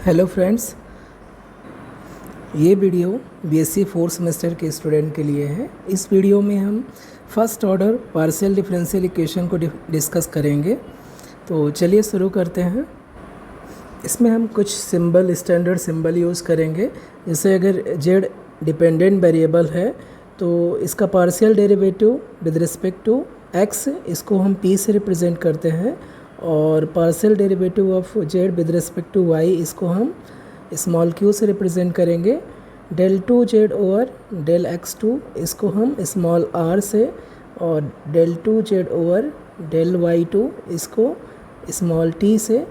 Hello friends, ये video BSc fourth semester के student के लिए है। इस वीडियो में हम first order partial differential equation को डिस्कस करेंगे। तो चलिए शुरू करते हैं। इसमें हम कुछ सिंबल, स्टैंडर्ड सिंबल यूज़ करेंगे। जैसे अगर जेड डिपेंडेंट वेरिएबल है तो इसका partial derivative with respect to X, इसको हम पी से रिप्रेजेंट करते हैं, और partial derivative of Z with respect to Y, इसको हम स्मॉल क्यू से रिप्रेजेंट करेंगे। Del two Z over del x two, इसको हम स्मॉल आर से, और del two Z over del Y two, इसको स्मॉल टी से,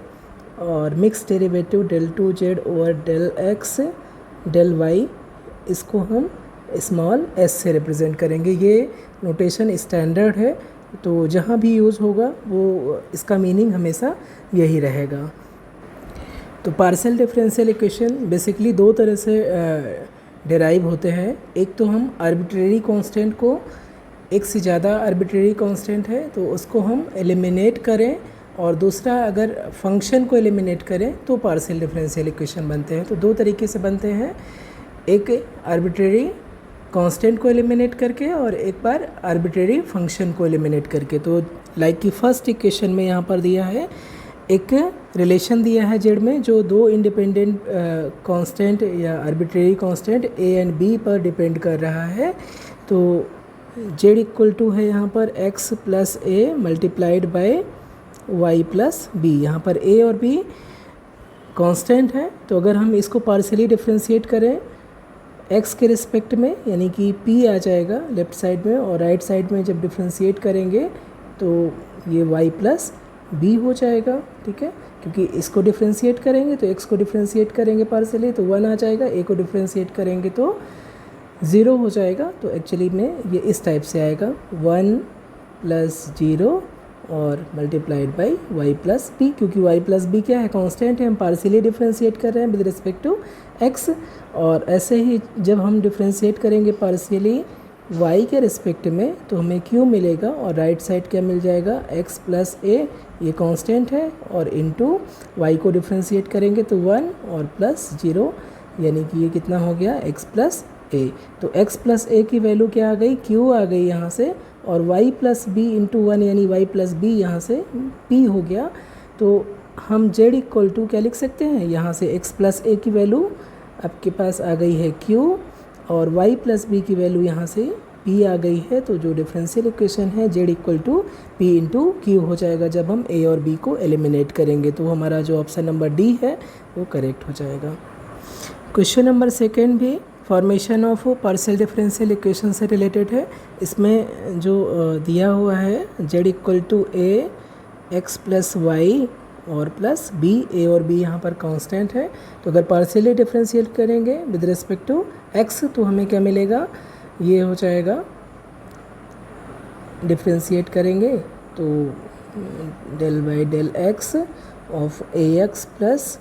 और mix derivative del two Z over del X del Y, इसको हम स्मॉल एस से रिप्रेजेंट करेंगे। ये नोटेशन स्टैंडर्ड है, तो जहाँ भी यूज़ होगा वो इसका मीनिंग हमेशा यही रहेगा। तो पार्शियल डिफरेंशियल इक्वेशन बेसिकली दो तरह से डेराइव होते हैं। एक तो हम आर्बिट्रेरी कांस्टेंट को, एक से ज़्यादा आर्बिट्रेरी कांस्टेंट है तो उसको हम एलिमिनेट करें, और दूसरा अगर फंक्शन को एलिमिनेट करें तो पार्शियल डिफरेंशियल इक्वेशन बनते हैं। तो दो तरीके से बनते हैं, एक आर्बिट्रेरी कांस्टेंट को एलिमिनेट करके और एक बार आर्बिट्रेरी फंक्शन को एलिमिनेट करके। तो लाइक की फर्स्ट इक्वेशन में यहाँ पर दिया है, एक रिलेशन दिया है जेड में जो दो इंडिपेंडेंट कांस्टेंट या arbitrary constant A and B पर डिपेंड कर रहा है। तो जेड इक्वल टू है यहाँ पर X plus A multiplied by Y plus B. यहाँ पर ए और बी कांस्टेंट है, तो अगर हम इसको पार्शियली डिफरेंशिएट करें x के रिस्पेक्ट में, यानी कि p आ जाएगा लेफ़्ट साइड में, और राइट साइड में जब डिफरेंशिएट करेंगे तो ये y प्लस बी हो जाएगा। ठीक है, क्योंकि इसको डिफरेंशिएट करेंगे तो x को डिफरेंशिएट करेंगे पार्शियली तो 1 आ जाएगा, a को डिफरेंशिएट करेंगे तो 0 हो जाएगा। तो एक्चुअली में ये इस टाइप से आएगा 1 प्लस 0 और multiplied by Y plus B, क्योंकि वाई प्लस बी क्या है, कांस्टेंट है, हम पार्शियली डिफरेंशिएट कर रहे हैं विद रिस्पेक्ट टू एक्स। और ऐसे ही जब हम डिफरेंशिएट करेंगे पार्शियली वाई के रिस्पेक्ट में तो हमें क्यू मिलेगा, और राइट साइड क्या मिल जाएगा, एक्स प्लस ए, ये कांस्टेंट है, और इनटू वाई को डिफरेंशिएट करेंगे तो 1 और प्लस 0, यानी कि ये कितना हो गया, एक्स प्लस ए। तो एक्स प्लस ए की वैल्यू क्या आ गई, क्यू आ गई यहाँ से, और y प्लस बी इंटू 1 यानी y प्लस बी यहाँ से p हो गया। तो हम z इक्वल टू क्या लिख सकते हैं, यहाँ से x प्लस ए की वैल्यू आपके पास आ गई है q, और y प्लस बी की वैल्यू यहाँ से p आ गई है। तो जो डिफरेंशियल इक्वेशन है z equal to p into Q हो जाएगा जब हम a और b को एलिमिनेट करेंगे। तो हमारा जो ऑप्शन नंबर डी है वो करेक्ट हो जाएगा। क्वेश्चन नंबर सेकेंड भी formation of partial differential equation से रिलेटेड है। इसमें जो दिया हुआ है z equal to A x plus Y और प्लस बी, ए और बी यहाँ पर कांस्टेंट है। तो अगर पार्शियली डिफरेंशिएट करेंगे विद रिस्पेक्ट टू एक्स तो हमें क्या मिलेगा, ये हो जाएगा, डिफरेंशिएट करेंगे तो del by del X of A x plus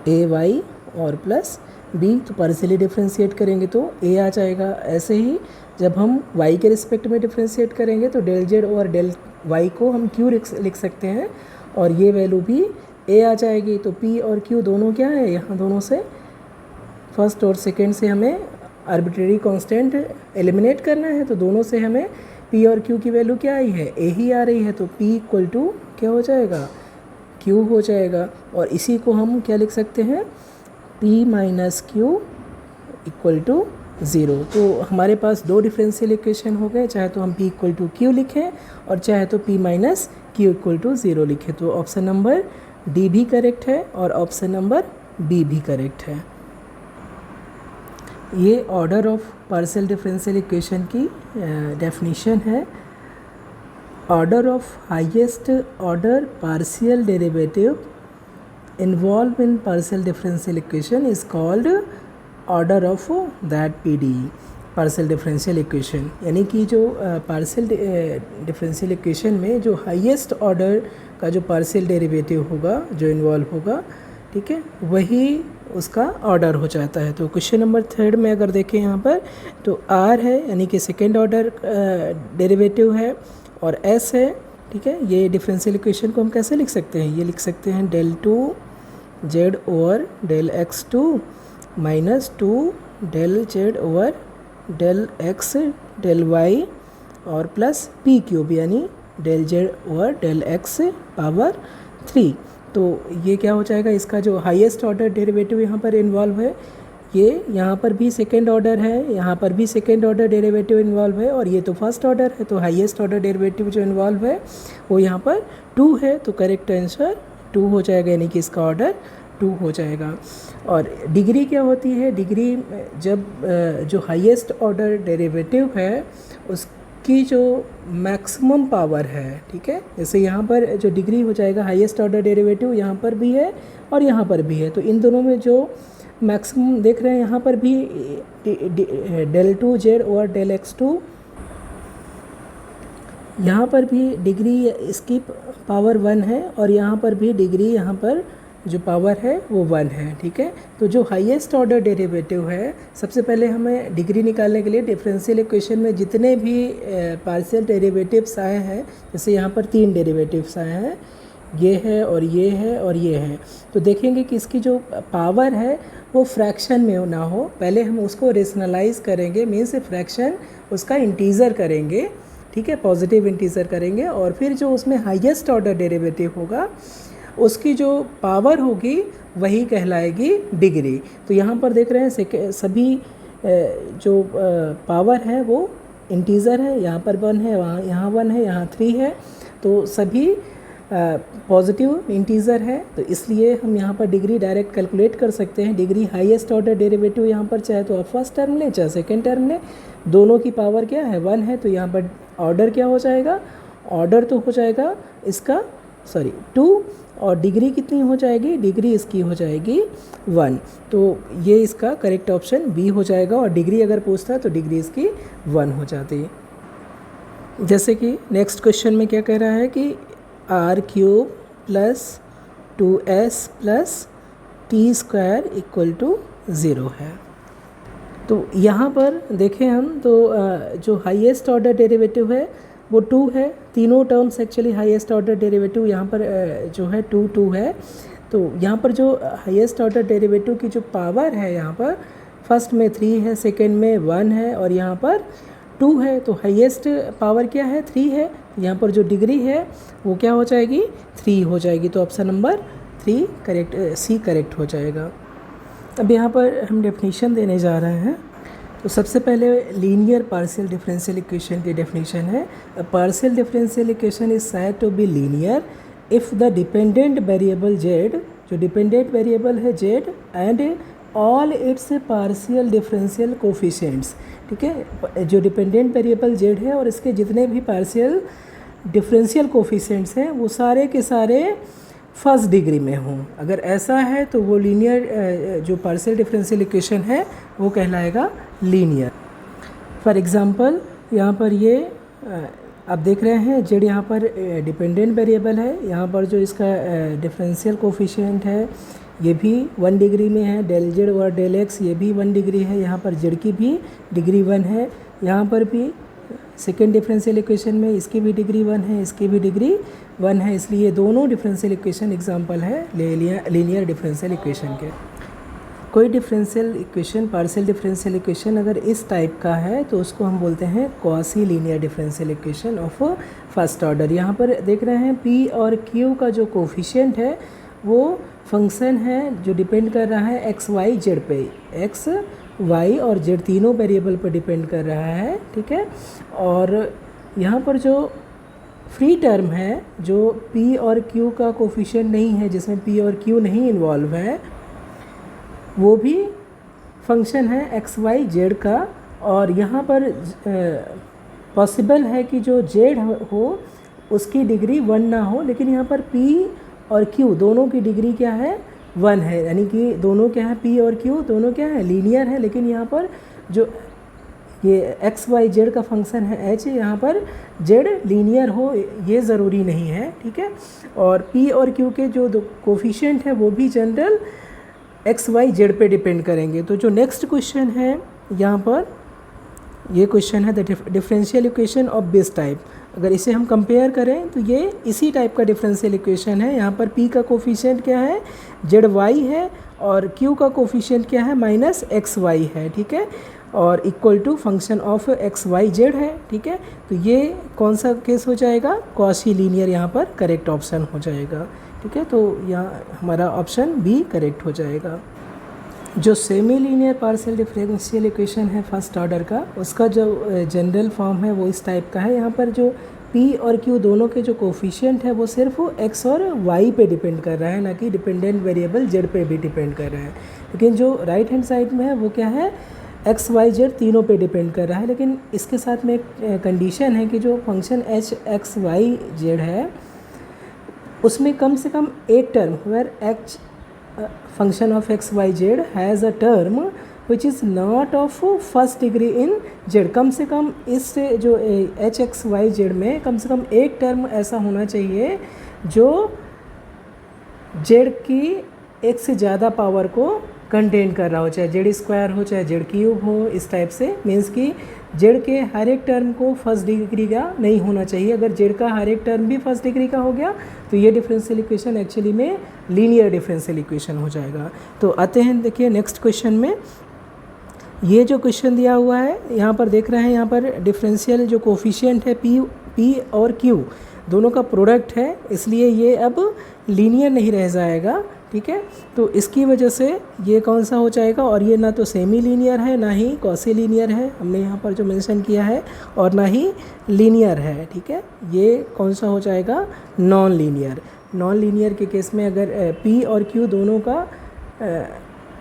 A Y और प्लस बी। तो पार्शियली डिफरेंशिएट करेंगे तो a आ जाएगा। ऐसे ही जब हम y के रिस्पेक्ट में डिफरेंशिएट करेंगे तो डेल z और डेल y को हम q लिख सकते हैं, और ये वैल्यू भी a आ जाएगी। तो p और q दोनों क्या है, यहाँ दोनों से फर्स्ट और सेकंड से हमें आर्बिट्रेरी कांस्टेंट एलिमिनेट करना है, तो दोनों से हमें p और q की वैल्यू क्या आई है, a ही आ रही है। तो p इक्वल टू क्या हो जाएगा, q हो जाएगा। और इसी को हम क्या लिख सकते हैं, p minus Q equal to 0। तो हमारे पास दो डिफरेंशियल इक्वेशन हो गए, चाहे तो हम p इक्वल टू क्यू लिखें और चाहे तो p minus Q equal to 0 लिखें। तो ऑप्शन नंबर डी भी करेक्ट है और ऑप्शन नंबर बी भी करेक्ट है। ये order of partial differential equation की डेफिनीशन है। Order of highest order partial derivative involved in partial differential equation is called order of that PDE, partial differential equation। यानी कि जो partial differential equation में जो highest order का जो partial derivative होगा, जो इन्वॉल्व होगा, ठीक है, वही उसका ऑर्डर हो जाता है। तो क्वेश्चन नंबर थर्ड में अगर देखें यहाँ पर तो R है, यानी कि सेकेंड ऑर्डर डेरिवेटिव है, और S है, ठीक है। ये डिफरेंशियल इक्वेशन को हम कैसे लिख सकते हैं, ये लिख सकते हैं del two Z over del x two minus 2 del Z over del X del Y और प्लस पी क्यूब यानी del Z over del X power 3। तो ये क्या हो जाएगा, इसका जो हाईएस्ट ऑर्डर डेरिवेटिव यहाँ पर इन्वॉल्व है, ये यहाँ पर भी सेकेंड ऑर्डर है, यहाँ पर भी सेकेंड ऑर्डर डेरिवेटिव इन्वॉल्व है, और ये तो फर्स्ट ऑर्डर है। तो हाईएस्ट ऑर्डर डेरिवेटिव जो इन्वॉल्व है वो यहाँ पर 2 है। तो करेक्ट आंसर 2 हो जाएगा, यानी कि इसका ऑर्डर 2 हो जाएगा। और डिग्री क्या होती है, डिग्री जब जो हाईएस्ट ऑर्डर डेरिवेटिव है उसकी जो मैक्सिमम पावर है, ठीक है। जैसे यहाँ पर जो डिग्री हो जाएगा हाईएस्ट ऑर्डर डेरिवेटिव यहाँ पर भी है और यहाँ पर भी है, तो इन दोनों में जो मैक्सिमम देख रहे हैं यहाँ पर भी del 2 Z over del x two, यहाँ पर भी डिग्री इसकी पावर 1 है और यहाँ पर भी डिग्री यहाँ पर जो पावर है वो 1 है, ठीक है। तो जो हाईएस्ट ऑर्डर डेरिवेटिव है, सबसे पहले हमें डिग्री निकालने के लिए डिफरेंशियल इक्वेशन में जितने भी पार्शियल डेरिवेटिव्स आए हैं, जैसे यहाँ पर 3 डेरिवेटिव्स आए हैं, ये है और ये है और ये है, तो देखेंगे कि इसकी जो पावर है वो फ्रैक्शन में ना हो। पहले हम उसको रेशनलाइज करेंगे, मीन्स फ्रैक्शन उसका इंटीज़र करेंगे, ठीक है, पॉजिटिव इंटीज़र करेंगे, और फिर जो उसमें हाईएस्ट ऑर्डर डेरिवेटिव होगा उसकी जो पावर होगी वही कहलाएगी डिग्री। तो यहाँ पर देख रहे हैं सभी जो पावर है वो इंटीज़र है, यहाँ पर 1 है, यहाँ 1 है, यहाँ 3 है, तो सभी पॉजिटिव इंटीज़र है। तो इसलिए हम यहाँ पर डिग्री डायरेक्ट कैलकुलेट कर सकते हैं। डिग्री हाईएस्ट ऑर्डर डेरिवेटिव यहाँ पर चाहे तो आप फर्स्ट टर्म लें चाहे सेकेंड टर्म लें, दोनों की पावर क्या है 1 है। तो यहाँ पर ऑर्डर क्या हो जाएगा, ऑर्डर तो हो जाएगा इसका 2, और डिग्री कितनी हो जाएगी, डिग्री इसकी हो जाएगी 1। तो ये इसका करेक्ट ऑप्शन बी हो जाएगा, और डिग्री अगर पूछता तो डिग्री इसकी 1 हो जाती। जैसे कि नेक्स्ट क्वेश्चन में क्या कह रहा है कि R cube plus 2s plus T square equal to 0 है। तो यहाँ पर देखें हम तो जो हाईएस्ट ऑर्डर डेरिवेटिव है वो 2 है, तीनों terms actually highest order derivative यहाँ पर जो है 2 है। तो यहाँ पर जो हाईएस्ट ऑर्डर डेरिवेटिव की जो पावर है, यहाँ पर फर्स्ट में 3 है, सेकेंड में 1 है और यहाँ पर 2 है। तो हाईएस्ट पावर क्या है 3 है, यहाँ पर जो डिग्री है वो क्या हो जाएगी 3 हो जाएगी। तो option number 3 correct, C correct हो जाएगा। अब यहाँ पर हम डेफिनेशन देने जा रहे हैं। तो सबसे पहले लीनियर पार्शियल डिफरेंशियल इक्वेशन की डेफिनेशन है। Partial differential equation is said to be linear if the dependent variable Z, जो डिपेंडेंट वेरिएबल है Z, and all its partial differential coefficients, ठीक है। जो डिपेंडेंट वेरिएबल जेड है और इसके जितने भी पार्शियल डिफरेंशियल कोफिशिएंट्स हैं वो सारे के सारे फर्स्ट डिग्री में हों। अगर ऐसा है तो वो लीनियर जो पार्शियल डिफरेंशियल इक्वेशन है वो कहलाएगा लीनियर। फॉर एग्जांपल यहाँ पर ये आप देख रहे हैं जेड यहाँ पर डिपेंडेंट वेरिएबल है, यहाँ पर जो इसका डिफरेंशियल कोफिशिएंट है ये भी 1 डिग्री में है, डेल जेड और डेल एक्स ये भी 1 डिग्री है, यहाँ पर जेड की भी डिग्री 1 है, यहाँ पर भी सेकेंड डिफरेंशियल इक्वेशन में इसकी भी डिग्री 1 है, इसकी भी डिग्री 1 है, इसलिए दोनों डिफरेंशियल इक्वेशन एग्जांपल है लीनियर डिफरेंशियल इक्वेशन के। कोई differential equation partial differential equation अगर इस टाइप का है तो उसको हम बोलते हैं quasi linear differential equation of first order. यहाँ पर देख रहे हैं पी और क्यू का जो कोफिशिएंट है वो फंक्शन है जो डिपेंड कर रहा है एक्स वाई जेड पे, एक्स वाई और जेड तीनों वेरिएबल पर डिपेंड कर रहा है, ठीक है। और यहाँ पर जो फ्री टर्म है जो p और q का कोफिशिएंट नहीं है, जिसमें p और q नहीं इन्वॉल्व है, वो भी फंक्शन है एक्स वाई जेड का। और यहाँ पर पॉसिबल है कि जो जेड हो उसकी डिग्री 1 ना हो, लेकिन यहाँ पर p और q दोनों की डिग्री क्या है 1 है, यानी कि दोनों क्या है p और q दोनों क्या है लीनियर है। लेकिन यहाँ पर जो ये एक्स वाई जेड का फंक्शन है h, यहाँ पर जेड लीनियर हो ये ज़रूरी नहीं है, ठीक है। और p और q के जो कोफिशिएंट है वो भी जनरल एक्स वाई जेड पे डिपेंड करेंगे। तो जो नेक्स्ट क्वेश्चन है यहाँ पर ये क्वेश्चन है the differential equation of this type. अगर इसे हम कंपेयर करें तो ये इसी टाइप का डिफरेंशियल इक्वेशन है। यहाँ पर p का कोफिशिएंट क्या है, zy है, और q का कोफिशिएंट क्या है, -xy है, ठीक है, और equal to function of xyz है, ठीक है। तो ये कौन सा केस हो जाएगा, कॉशी लीनियर यहाँ पर करेक्ट ऑप्शन हो जाएगा, ठीक है। तो यहाँ हमारा ऑप्शन बी करेक्ट हो जाएगा। जो semi linear partial differential equation है फर्स्ट ऑर्डर का, उसका जो जनरल फॉर्म है वो इस टाइप का है। यहाँ पर जो p और q दोनों के जो कोफिशिएंट है वो सिर्फ x और y पे डिपेंड कर रहा है, ना कि डिपेंडेंट वेरिएबल z पे भी डिपेंड कर रहा है। लेकिन जो राइट हैंड साइड में है वो क्या है, x y z तीनों पे डिपेंड कर रहा है। लेकिन इसके साथ में एक कंडीशन है कि जो function h x y z है उसमें कम से कम एक term, where h function of x y z has a term which is not of first degree in z। कम से कम इस जो h x y z में कम से कम एक टर्म ऐसा होना चाहिए जो z की एक से ज़्यादा पावर को कंटेन कर रहा हो, चाहे जेड स्क्वायर हो चाहे जेड क्यूब हो, इस टाइप से। मीन्स कि जेड के हर एक टर्म को फर्स्ट डिग्री का नहीं होना चाहिए। अगर जेड का हर एक टर्म भी फर्स्ट डिग्री का हो गया तो ये डिफरेंशियल इक्वेशन एक्चुअली में लीनियर डिफरेंशियल इक्वेशन हो जाएगा। तो आते हैं देखिए नेक्स्ट क्वेश्चन में। ये जो क्वेश्चन दिया हुआ है यहाँ पर देख रहे हैं, यहाँ पर डिफरेंशियल जो कोफिशिएंट है पी और क्यू दोनों का प्रोडक्ट है, इसलिए ये अब लीनियर नहीं रह जाएगा, ठीक है। तो इसकी वजह से ये कौन सा हो जाएगा, और ये ना तो सेमी लीनियर है ना ही कॉसी लीनियर है, हमने यहाँ पर जो मेंशन किया है, और ना ही लीनियर है, ठीक है। ये कौन सा हो जाएगा, नॉन लीनियर। नॉन लीनियर के केस में अगर p और q दोनों का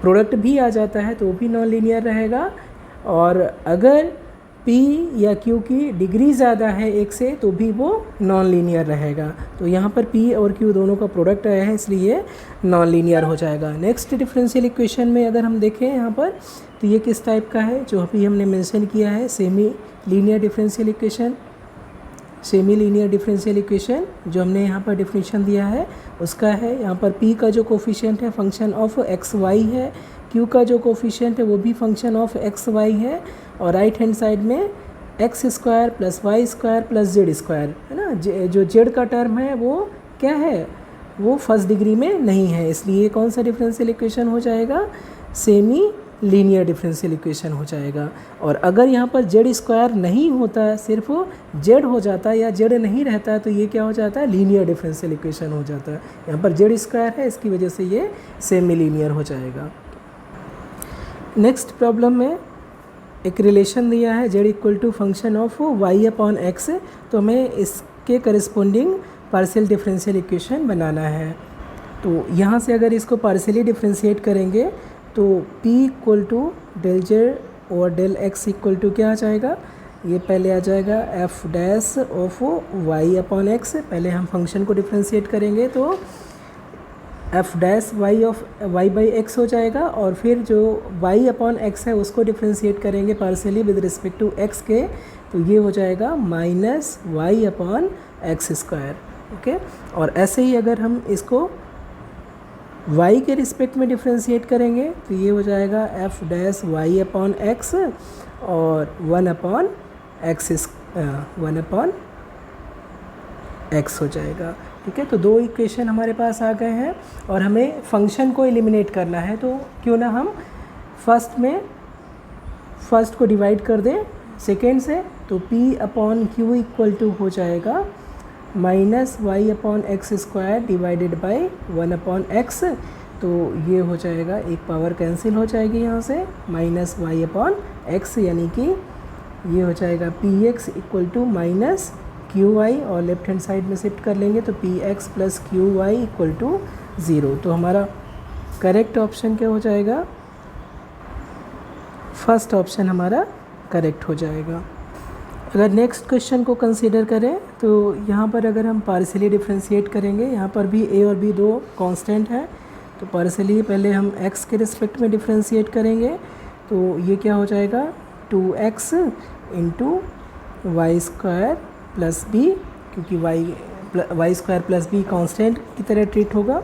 प्रोडक्ट भी आ जाता है तो भी नॉन लीनियर रहेगा, और अगर p या q की डिग्री ज़्यादा है एक से तो भी वो नॉन लीनियर रहेगा। तो यहाँ पर p और q दोनों का प्रोडक्ट आया है इसलिए नॉन लीनियर हो जाएगा। नेक्स्ट डिफरेंशियल इक्वेशन में अगर हम देखें यहाँ पर तो ये किस टाइप का है, जो अभी हमने मेंशन किया है semi linear differential equation. Semi linear differential equation जो हमने यहाँ पर डिफिनीशन दिया है उसका है, यहाँ पर p का जो कोफिशिएंट है फंक्शन ऑफ एक्स वाई है, q का जो कोफिशिएंट है वो भी फंक्शन ऑफ एक्स वाई है, और राइट हैंड साइड में X square plus Y square plus Z square है ना। जो जेड का टर्म है वो क्या है, वो फर्स्ट डिग्री में नहीं है, इसलिए कौन सा डिफरेंशियल इक्वेशन हो जाएगा, सेमी लीनियर डिफरेंशियल इक्वेशन हो जाएगा। और अगर यहाँ पर जेड स्क्वायर नहीं होता, सिर्फ जेड हो जाता या जेड नहीं रहता, तो ये क्या हो जाता है, लीनियर डिफरेंशियल इक्वेशन हो जाता है। यहाँ पर जेड स्क्वायर है, इसकी वजह से ये सेमी लीनियर हो जाएगा। नेक्स्ट प्रॉब्लम में एक रिलेशन दिया है Z equal to function of Y upon X, तो हमें इसके करस्पॉन्डिंग पार्शियल डिफरेंशियल इक्वेशन बनाना है। तो यहाँ से अगर इसको पार्शियली डिफरेंशिएट करेंगे तो p equal to del Z और डेल एक्स इक्वल टू क्या आ जाएगा, ये पहले आ जाएगा F dash of Y upon X. पहले हम फंक्शन को डिफरेंशिएट करेंगे तो F dash Y of Y by X हो जाएगा, और फिर जो वाई अपॉन एक्स है उसको डिफरेंशिएट करेंगे partially with respect to X के, तो ये हो जाएगा minus Y upon x square, okay. और ऐसे ही अगर हम इसको y के रिस्पेक्ट में डिफरेंशिएट करेंगे तो ये हो जाएगा F dash Y upon X और 1 अपॉन एक्स हो जाएगा, ठीक है। तो दो इक्वेशन हमारे पास आ गए हैं और हमें फंक्शन को एलिमिनेट करना है, तो क्यों ना हम फर्स्ट को डिवाइड कर दें सेकेंड से, तो p upon Q equal to हो जाएगा minus Y upon x square divided by 1 upon X. तो ये हो जाएगा, एक पावर कैंसिल हो जाएगी यहाँ से, माइनस वाई अपॉन एक्स, यानी कि ये हो जाएगा P X equal to minus Q Y, और लेफ्ट हैंड साइड में शिफ्ट कर लेंगे तो P x plus Q Y equal to 0। तो हमारा करेक्ट ऑप्शन क्या हो जाएगा, फर्स्ट ऑप्शन हमारा करेक्ट हो जाएगा। अगर नेक्स्ट क्वेश्चन को कंसीडर करें तो यहाँ पर अगर हम पार्शियली डिफरेंशिएट करेंगे, यहाँ पर भी a और b दो कांस्टेंट है, तो पार्शियली पहले हम x के रिस्पेक्ट में डिफरेंशिएट करेंगे, तो ये क्या हो जाएगा 2x into y square plus B, क्योंकि y square plus b constant की तरह ट्रीट होगा,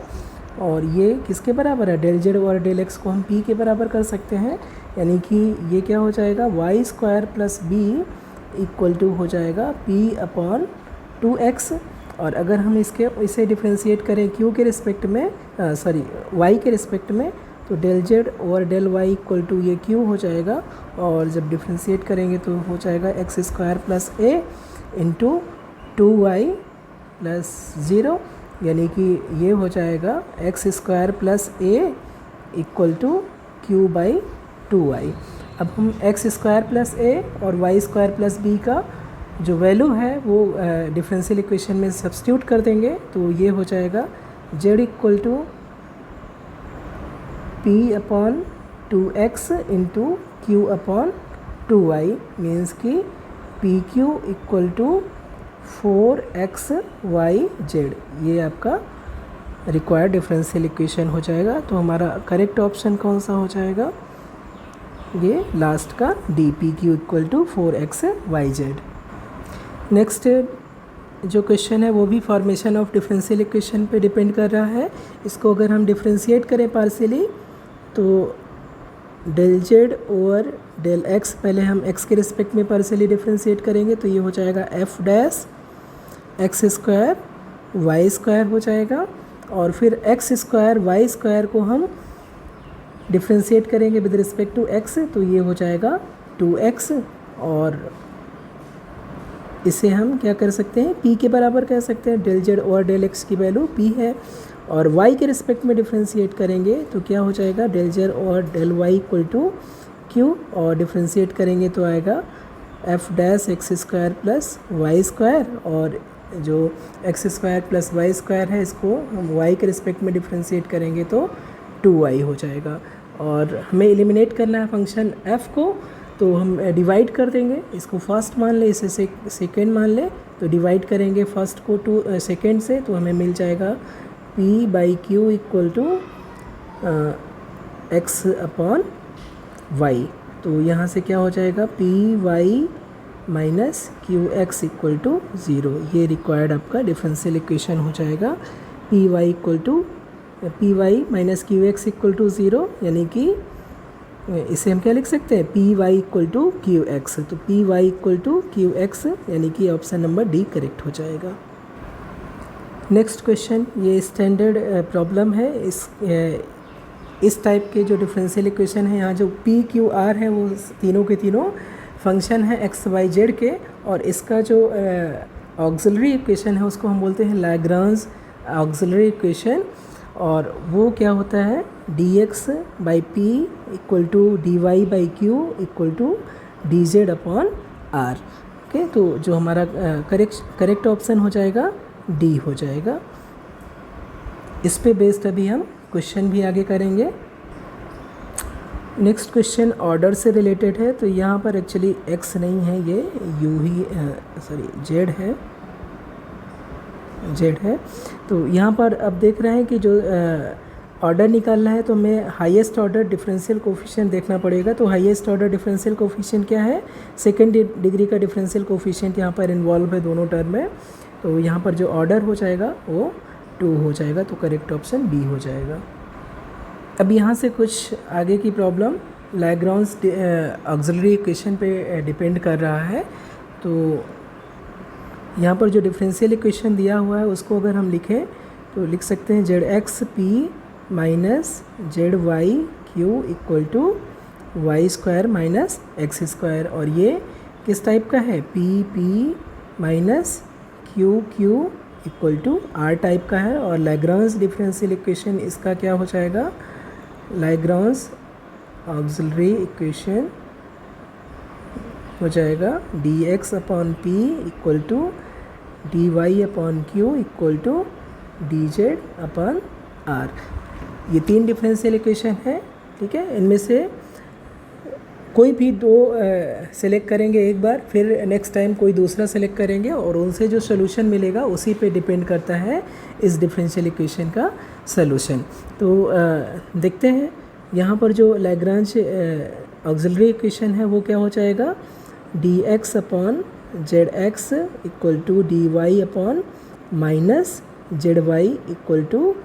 और ये किसके बराबर है, डेल जेड और डेल एक्स को हम p के बराबर कर सकते हैं, यानी कि ये क्या हो जाएगा Y square plus B equal to हो जाएगा p अपॉन 2x। और अगर हम इसे डिफ्रेंशिएट करें q के रिस्पेक्ट में y के रिस्पेक्ट में, तो del z over del y equal to ये q हो जाएगा। और जब डिफ्रेंशिएट करेंगे तो हो जाएगा x square plus a into 2y plus 0, यानी कि ये हो जाएगा x square plus a equal to q by 2y। अब हम एक्स स्क्वायर प्लस a और वाई स्क्वायर प्लस b का जो वैल्यू है वो डिफरेंशियल इक्वेशन में सब्स्टिट्यूट कर देंगे, तो ये हो जाएगा z equal to p upon 2x into q upon 2y, means कि p q equal to 4xyz। ये आपका रिक्वायर्ड डिफरेंशियल इक्वेशन हो जाएगा। तो हमारा करेक्ट ऑप्शन कौन सा हो जाएगा? ये लास्ट का d, p q equal to 4xyz। Next जो क्वेश्चन है वो भी फॉर्मेशन ऑफ डिफरेंशियल इक्वेशन पे डिपेंड कर रहा है। इसको अगर हम डिफरेंशिएट करें पार्शियली, तो del Z over del x, पहले हम एक्स के रिस्पेक्ट में पार्शियली डिफरेंशिएट करेंगे, तो ये हो जाएगा F dash x square y square हो जाएगा। और फिर एक्स स्क्वायर वाई स्क्वायर को हम डिफरेंशिएट करेंगे विद रिस्पेक्ट टू एक्स, तो ये हो जाएगा 2x। और इसे हम क्या कर सकते हैं, p के बराबर कह सकते हैं। डेल जेड और डेल x की वैल्यू p है। और y के रिस्पेक्ट में डिफरेंशिएट करेंगे तो क्या हो जाएगा, डेल जेड और del y equal to q। और डिफरेंशिएट करेंगे तो आएगा f dash x square plus Y square. और जो x square plus Y square है, इसको हम y के रिस्पेक्ट में डिफरेंशिएट करेंगे तो 2y हो जाएगा। और हमें एलिमिनेट करना है फंक्शन f को, तो हम डिवाइड कर देंगे। इसको फर्स्ट मान ले, इसे सेकेंड मान ले, तो डिवाइड करेंगे फर्स्ट को सेकेंड से, तो हमें मिल जाएगा p by q equal to x upon y. तो यहाँ से क्या हो जाएगा, p y minus q x equal to 0। ये रिक्वायर्ड आपका डिफरेंशियल इक्वेशन हो जाएगा। P y equal to p y minus q x equal to 0, यानी कि इसे हम क्या लिख सकते हैं, p y equal to q x. तो p y equal to q x, यानी कि ऑप्शन नंबर डी करेक्ट हो जाएगा। नेक्स्ट क्वेश्चन, ये स्टैंडर्ड प्रॉब्लम है। इस टाइप के जो डिफरेंशियल इक्वेशन है, यहाँ जो पी क्यू आर है वो तीनों के तीनों फंक्शन है एक्स वाई जेड के। और इसका जो ऑक्सिलरी इक्वेशन है उसको हम बोलते हैं लैग्रांज ऑक्सिलरी इक्वेशन। और वो क्या होता है, d x by p equal to d y by q equal to d z upon r. Okay, तो जो हमारा करेक्ट ऑप्शन हो जाएगा डी हो जाएगा। इस पे बेस्ड अभी हम क्वेश्चन भी आगे करेंगे। नेक्स्ट क्वेश्चन ऑर्डर से रिलेटेड है। तो यहाँ पर एक्चुअली एक्स नहीं है, ये यू ही जेड है, जेड है। तो यहाँ पर अब देख रहे हैं कि जो ऑर्डर निकालना है, तो हमें हाईएस्ट ऑर्डर डिफरेंशियल कोफिशिएंट देखना पड़ेगा। तो हाईएस्ट ऑर्डर डिफरेंशियल कोफिशिएंट क्या है, सेकेंड डिग्री का डिफरेंशियल कोफिशिएंट यहाँ पर इन्वॉल्व है दोनों टर्म में। तो यहाँ पर जो ऑर्डर हो जाएगा वो 2 हो जाएगा। तो करेक्ट ऑप्शन बी हो जाएगा। अब यहाँ से कुछ आगे की प्रॉब्लम लैग्रांज ऑक्सिलरी इक्वेशन पे डिपेंड कर रहा है। तो यहाँ पर जो डिफरेंशियल इक्वेशन दिया हुआ है उसको अगर हम लिखें तो लिख सकते हैं z x p minus z y q equal to y square minus x square. और ये किस टाइप का है, p p minus q q equal to r type का है। और लैग्रांज डिफरेंशियल इक्वेशन इसका क्या हो जाएगा, लैग्रांज ऑक्सिलरी इक्वेशन हो जाएगा d x upon p equal to d y upon Q equal to d z upon r. ये 3 डिफरेंशियल इक्वेशन है, ठीक है। इनमें से कोई भी 2 सेलेक्ट करेंगे एक बार, फिर नेक्स्ट टाइम कोई दूसरा सेलेक्ट करेंगे, और उनसे जो सोल्यूशन मिलेगा उसी पे डिपेंड करता है इस डिफरेंशियल इक्वेशन का सोल्यूशन। तो देखते हैं यहाँ पर जो लैग्रांज ऑक्सिलरी इक्वेशन है वो क्या हो जाएगा, d x upon z x equal to d y upon minus z y equal to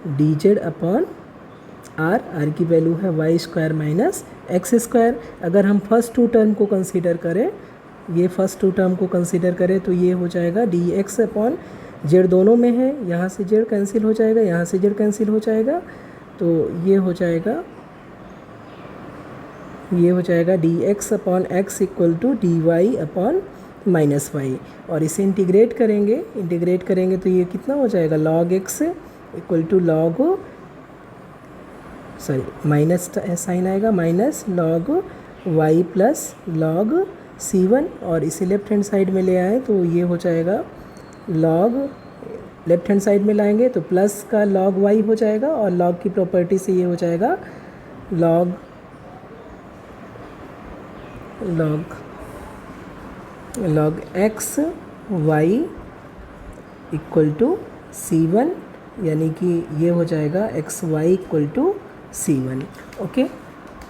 d z upon r की वैल्यू है y square minus x square. अगर हम फर्स्ट 2 टर्म को कंसीडर करें ये फर्स्ट टू टर्म को consider करें तो ये हो जाएगा डी एक्स अपॉन जेड, दोनों में है, यहाँ से जेड कैंसिल हो जाएगा, यहाँ से जेड कैंसिल हो जाएगा, तो ये हो जाएगा d x upon x equal to d y upon minus y. और इसे इंटीग्रेट करेंगे तो ये कितना हो जाएगा, log x equal to minus sign आएगा, minus log y plus log C1, और इसे लेफ्ट हैंड साइड में ले आए तो ये हो जाएगा लॉग, लेफ्ट हैंड साइड में लाएंगे तो प्लस का लॉग वाई हो जाएगा, और लॉग की प्रॉपर्टी से ये हो जाएगा log x y equal to C1, यानी कि ये हो जाएगा x y equal to C1। Okay,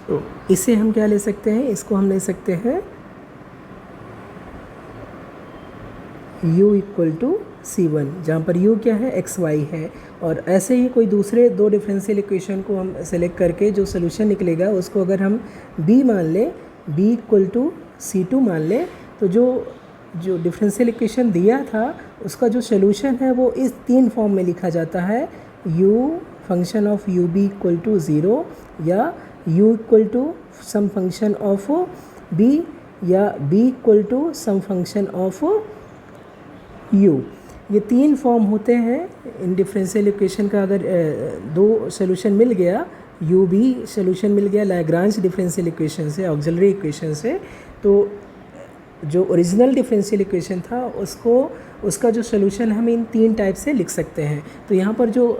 तो इसे हम क्या ले सकते हैं, इसको हम ले सकते हैं u इक्वल टू C1, जहाँ पर u क्या है, एक्स वाई है। और ऐसे ही कोई दूसरे दो डिफरेंशियल इक्वेशन को हम सेलेक्ट करके जो सोल्यूशन निकलेगा उसको अगर हम b मान लें, b इक्वल टू C2 मान लें, तो जो डिफरेंशियल इक्वेशन दिया था उसका जो सोल्यूशन है वो इस तीन फॉर्म में लिखा जाता है, u function of u b equal to 0, या u equal to some function of b, या b equal to some function of u। ये तीन फॉर्म होते हैं इन डिफरेंशियल इक्वेशन का। अगर दो सोल्यूशन मिल गया, u b सोल्यूशन मिल गया लैग्रांज डिफरेंशियल इक्वेशन से, ऑक्सिलरी इक्वेशन से, तो जो ओरिजिनल डिफरेंशियल इक्वेशन था उसका जो सोल्यूशन हम इन तीन टाइप से लिख सकते हैं। तो यहाँ पर जो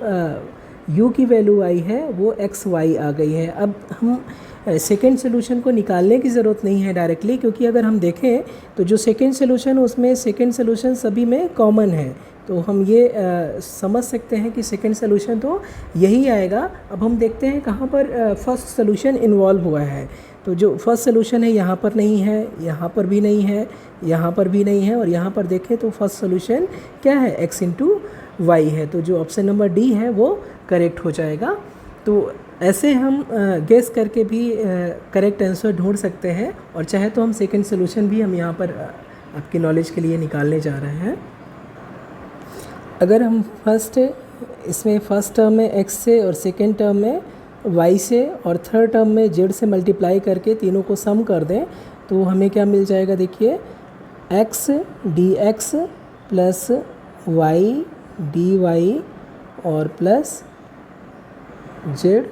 u की वैल्यू आई है वो एक्स वाई आ गई है। अब हम सेकेंड सोल्यूशन को निकालने की ज़रूरत नहीं है डायरेक्टली, क्योंकि अगर हम देखें तो जो सेकेंड सोल्यूशन उसमें सेकेंड सोल्यूशन सभी में कॉमन है, तो हम ये समझ सकते हैं कि सेकेंड सोल्यूशन तो यही आएगा। अब हम देखते हैं कहाँ पर फर्स्ट सोल्यूशन इन्वॉल्व हुआ है। तो जो फर्स्ट सोल्यूशन है यहाँ पर नहीं है, यहाँ पर भी नहीं है, यहाँ पर भी नहीं है, और यहाँ पर देखें तो फर्स्ट सोल्यूशन क्या है, x इंटू वाई है। तो जो ऑप्शन नंबर डी है वो करेक्ट हो जाएगा। तो ऐसे हम गेस करके भी करेक्ट आंसर ढूंढ सकते हैं, और चाहे तो हम सेकंड सोल्यूशन भी हम यहाँ पर आपकी नॉलेज के लिए निकालने जा रहे हैं। अगर हम इसमें फर्स्ट टर्म में x से, और सेकंड टर्म में y से, और थर्ड टर्म में z से मल्टीप्लाई करके तीनों को सम कर दें तो हमें क्या मिल जाएगा, देखिए x dx plus y dy और प्लस z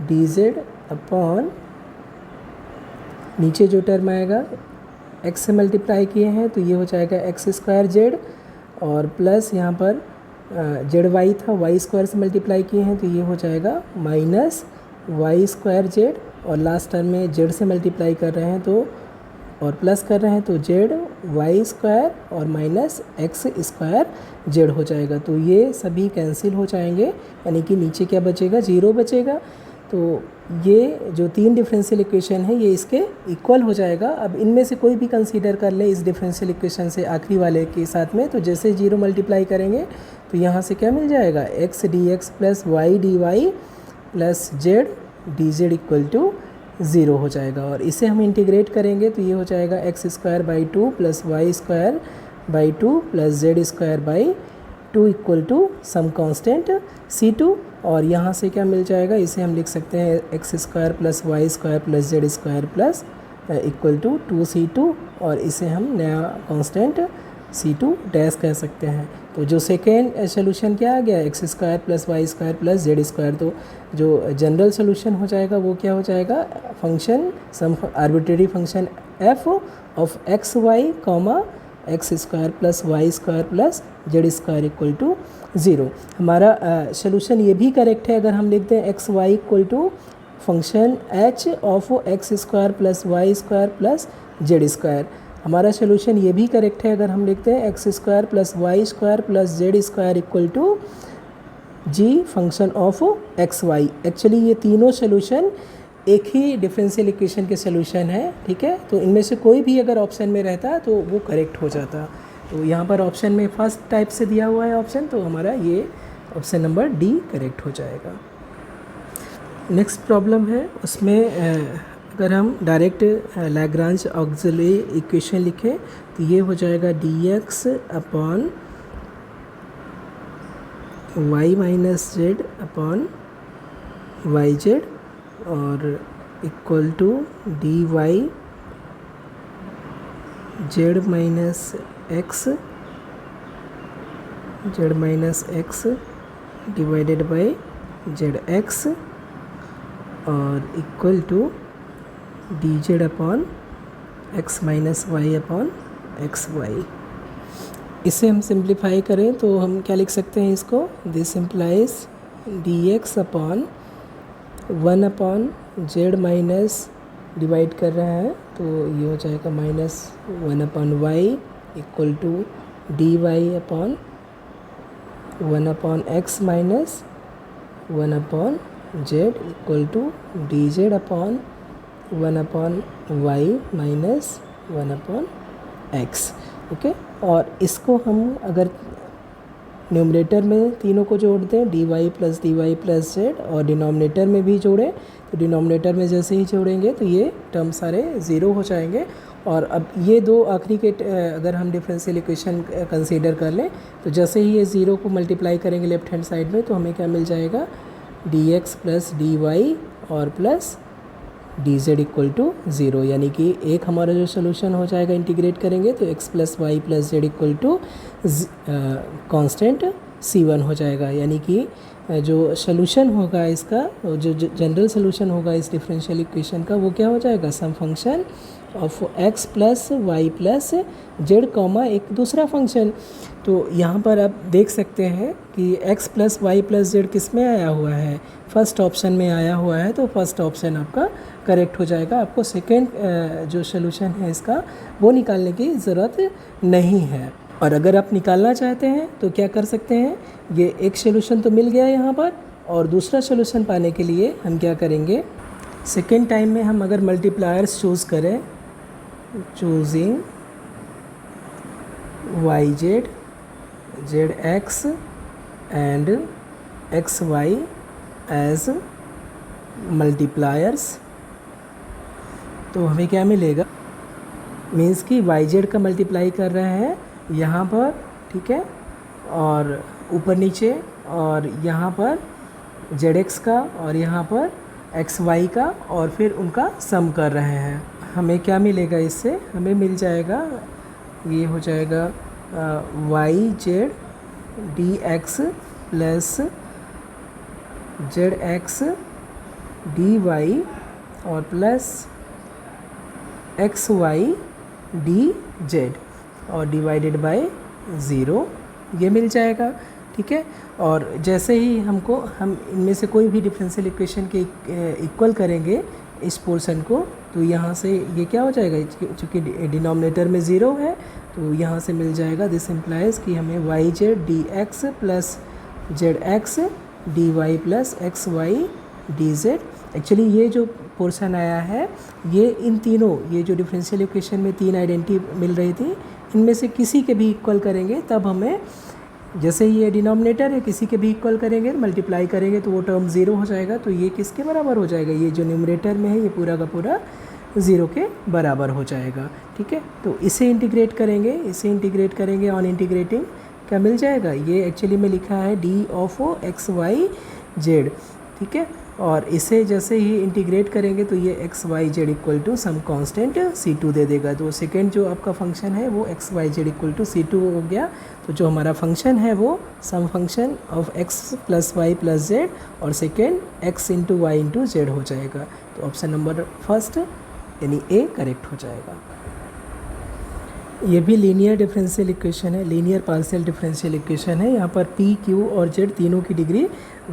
dz अपॉन, नीचे जो टर्म आएगा x से मल्टीप्लाई किए हैं तो ये हो जाएगा एक्स स्क्वायर जेड, और प्लस यहाँ पर जेड वाई था, वाई स्क्वायर से मल्टीप्लाई किए हैं तो ये हो जाएगा माइनस वाई स्क्वायर जेड, और लास्ट टर्म में जेड से मल्टीप्लाई कर रहे हैं तो, और प्लस कर रहे हैं तो जेड वाई स्क्वायर और माइनस एक्स स्क्वायर जेड हो जाएगा। तो ये सभी कैंसिल हो जाएंगे, यानी कि नीचे क्या बचेगा, 0 बचेगा। तो ये जो तीन डिफरेंशियल इक्वेशन है ये इसके इक्वल हो जाएगा। अब इनमें से कोई भी कंसीडर कर ले इस डिफरेंशियल इक्वेशन से आखिरी वाले के साथ में, तो जैसे 0 मल्टीप्लाई करेंगे तो यहाँ से क्या मिल जाएगा, x d x plus y d y plus z d z equal to 0 हो जाएगा। और इसे हम इंटीग्रेट करेंगे तो ये हो जाएगा x square by 2 plus Y square by 2 plus Z square by 2 equal to some constant C2। और यहाँ से क्या मिल जाएगा, इसे हम लिख सकते हैं x square plus Y square plus Z square plus equal to 2C2, और इसे हम नया कांस्टेंट C2 डैश कह सकते हैं। तो जो सेकेंड सोल्यूशन क्या आ गया, x square plus Y square plus Z square. तो जो जनरल सोल्यूशन हो जाएगा वो क्या हो जाएगा, function some arbitrary function f of x y comma x square plus Y square plus Z square equal to 0। हमारा सोल्यूशन ये भी करेक्ट है अगर हम लिखते हैं x y equal to function h of x square plus Y square plus Z square. हमारा solution ये भी करेक्ट है अगर हम लिखते हैं x square plus Y square plus Z square equal to g function of x y. Actually ये तीनों सोल्यूशन एक ही डिफरेंशियल इक्वेशन के सोल्यूशन है, ठीक है। तो इनमें से कोई भी अगर ऑप्शन में रहता तो वो करेक्ट हो जाता। तो यहाँ पर ऑप्शन में फर्स्ट टाइप से दिया हुआ है ऑप्शन, तो हमारा ये ऑप्शन नंबर डी करेक्ट हो जाएगा। नेक्स्ट प्रॉब्लम है, उसमें अगर हम डायरेक्ट लैग्रांज ऑक्सिलरी इक्वेशन लिखें तो ये हो जाएगा dx upon y minus z upon y z और equal to dy z minus x divided by z x और equal to d z upon x minus Y upon x y. इसे हम simplify करें तो हम क्या लिख सकते हैं इसको, this implies d x upon 1 upon z minus divide कर रहा है तो ये हो जाएगा minus 1 upon y equal to d y upon 1 upon x minus 1 upon z equal to d z upon 1 upon y minus 1 upon x. Okay, और इसको हम अगर न्यूमरेटर में तीनों को जोड़ दें dy प्लस जेड और डिनोमिनेटर में भी जोड़ें तो डिनोमिनेटर में जैसे ही जोड़ेंगे तो ये टर्म सारे ज़ीरो हो जाएंगे। और अब ये दो आखिरी के अगर हम डिफरेंशियल इक्वेशन कंसीडर कर लें तो जैसे ही ये ज़ीरो को मल्टीप्लाई करेंगे लेफ्ट हैंड साइड में तो हमें क्या मिल जाएगा dx प्लस dy और plus dz equal to zero, यानी कि एक हमारा जो सोल्यूशन हो जाएगा इंटीग्रेट करेंगे तो x plus y plus z equal to constant c1 हो जाएगा। यानी कि जो सोल्यूशन होगा इसका, जो जनरल सोल्यूशन होगा इस डिफरेंशियल इक्वेशन का, वो क्या हो जाएगा some function of x plus y plus z comma एक दूसरा फंक्शन। तो यहाँ पर आप देख सकते हैं कि x plus y plus z किस में आया हुआ है, फर्स्ट ऑप्शन में आया हुआ है, तो फर्स्ट ऑप्शन आपका करेक्ट हो जाएगा। आपको सेकेंड जो सोल्यूशन है इसका वो निकालने की ज़रूरत नहीं है। और अगर आप निकालना चाहते हैं तो क्या कर सकते हैं, ये एक सोल्यूशन तो मिल गया यहाँ पर और दूसरा सोल्यूशन पाने के लिए हम क्या करेंगे, सेकेंड टाइम में हम अगर मल्टीप्लायर्स चूज़ करें, choosing y z z x and x y as multipliers, तो हमें क्या मिलेगा, मीन्स कि वाई जेड का मल्टीप्लाई कर रहे हैं यहाँ पर, ठीक है, और ऊपर नीचे, और यहाँ पर जेड एक्स का और यहाँ पर एक्स वाई का, और फिर उनका सम कर रहे हैं। हमें क्या मिलेगा इससे, हमें मिल जाएगा, ये हो जाएगा y z d x plus z x d y और plus x y d z और डिवाइडेड बाय ज़ीरो, ये मिल जाएगा। ठीक है, और जैसे ही हम इनमें से कोई भी डिफरेंशियल इक्वेशन के इक्वल करेंगे इस पोर्शन को, तो यहाँ से ये क्या हो जाएगा, चूँकि डिनोमिनेटर में ज़ीरो है तो यहाँ से मिल जाएगा, दिस इम्प्लाइज कि हमें y z d x plus z x d y plus x y d z. Actually ये जो पोर्शन आया है ये इन तीनों, ये जो डिफरेंशियल इक्वेशन में तीन आइडेंटिटी मिल रही थी, इनमें से किसी के भी इक्वल करेंगे तब हमें, जैसे ही ये डिनोमिनेटर है किसी के भी इक्वल करेंगे मल्टीप्लाई करेंगे तो वो टर्म ज़ीरो हो जाएगा, तो ये किसके बराबर हो जाएगा, ये जो न्यूमरेटर में है ये पूरा का पूरा ज़ीरो के बराबर हो जाएगा। ठीक है, तो इसे इंटीग्रेट करेंगे, ऑन इंटीग्रेटिंग क्या मिल जाएगा, ये एक्चुअली में लिखा है d of x y z. ठीक है, और इसे जैसे ही इंटीग्रेट करेंगे तो ये x y z equal to some constant c2 दे देगा। तो सेकेंड जो आपका फंक्शन है वो x y z equal to c2 हो गया। तो जो हमारा फंक्शन है वो some function of x plus y plus z और second x into y into z हो जाएगा। तो ऑप्शन नंबर फर्स्ट यानी ए करेक्ट हो जाएगा। ये भी लीनियर डिफरेंशियल इक्वेशन है, लीनियर पार्शियल डिफरेंशियल इक्वेशन है। यहाँ पर पी क्यू और जेड तीनों की डिग्री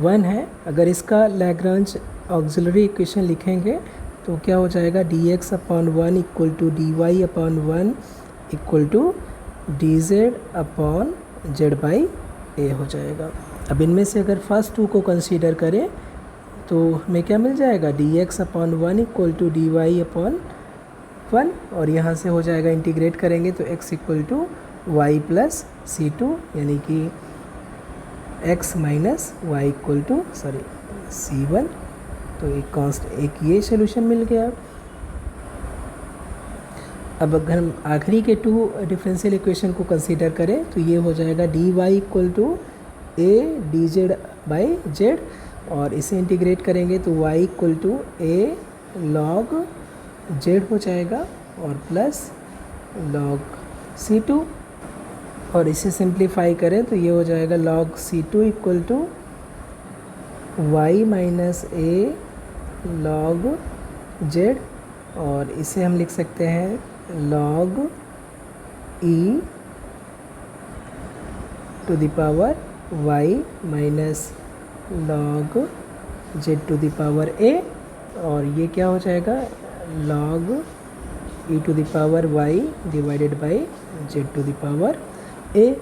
1 है। अगर इसका लैग्रांज ऑक्सिलरी इक्वेशन लिखेंगे तो क्या हो जाएगा, d x upon 1 equal to d y upon 1 equal to d z upon z by a हो जाएगा। अब इनमें से अगर फर्स्ट टू को कंसीडर करें तो हमें क्या मिल जाएगा, d x upon 1 equal to d y upon 1, और यहाँ से हो जाएगा इंटीग्रेट करेंगे तो x equal to y plus c2, यानी कि x minus y equal to c1। तो एक ये सोल्यूशन मिल गया। अब अगर हम आखिरी के 2 डिफरेंशियल इक्वेशन को कंसीडर करें तो ये हो जाएगा dy equal to a dz by z, और इसे इंटीग्रेट करेंगे तो y equal to a log z हो जाएगा और प्लस log c2, और इसे सिंप्लीफाई करें तो ये हो जाएगा log c2 equal to y minus a log z, और इसे हम लिख सकते हैं log e to the power y minus log z to the power a, और ये क्या हो जाएगा log e to the power y divided by z to the power a।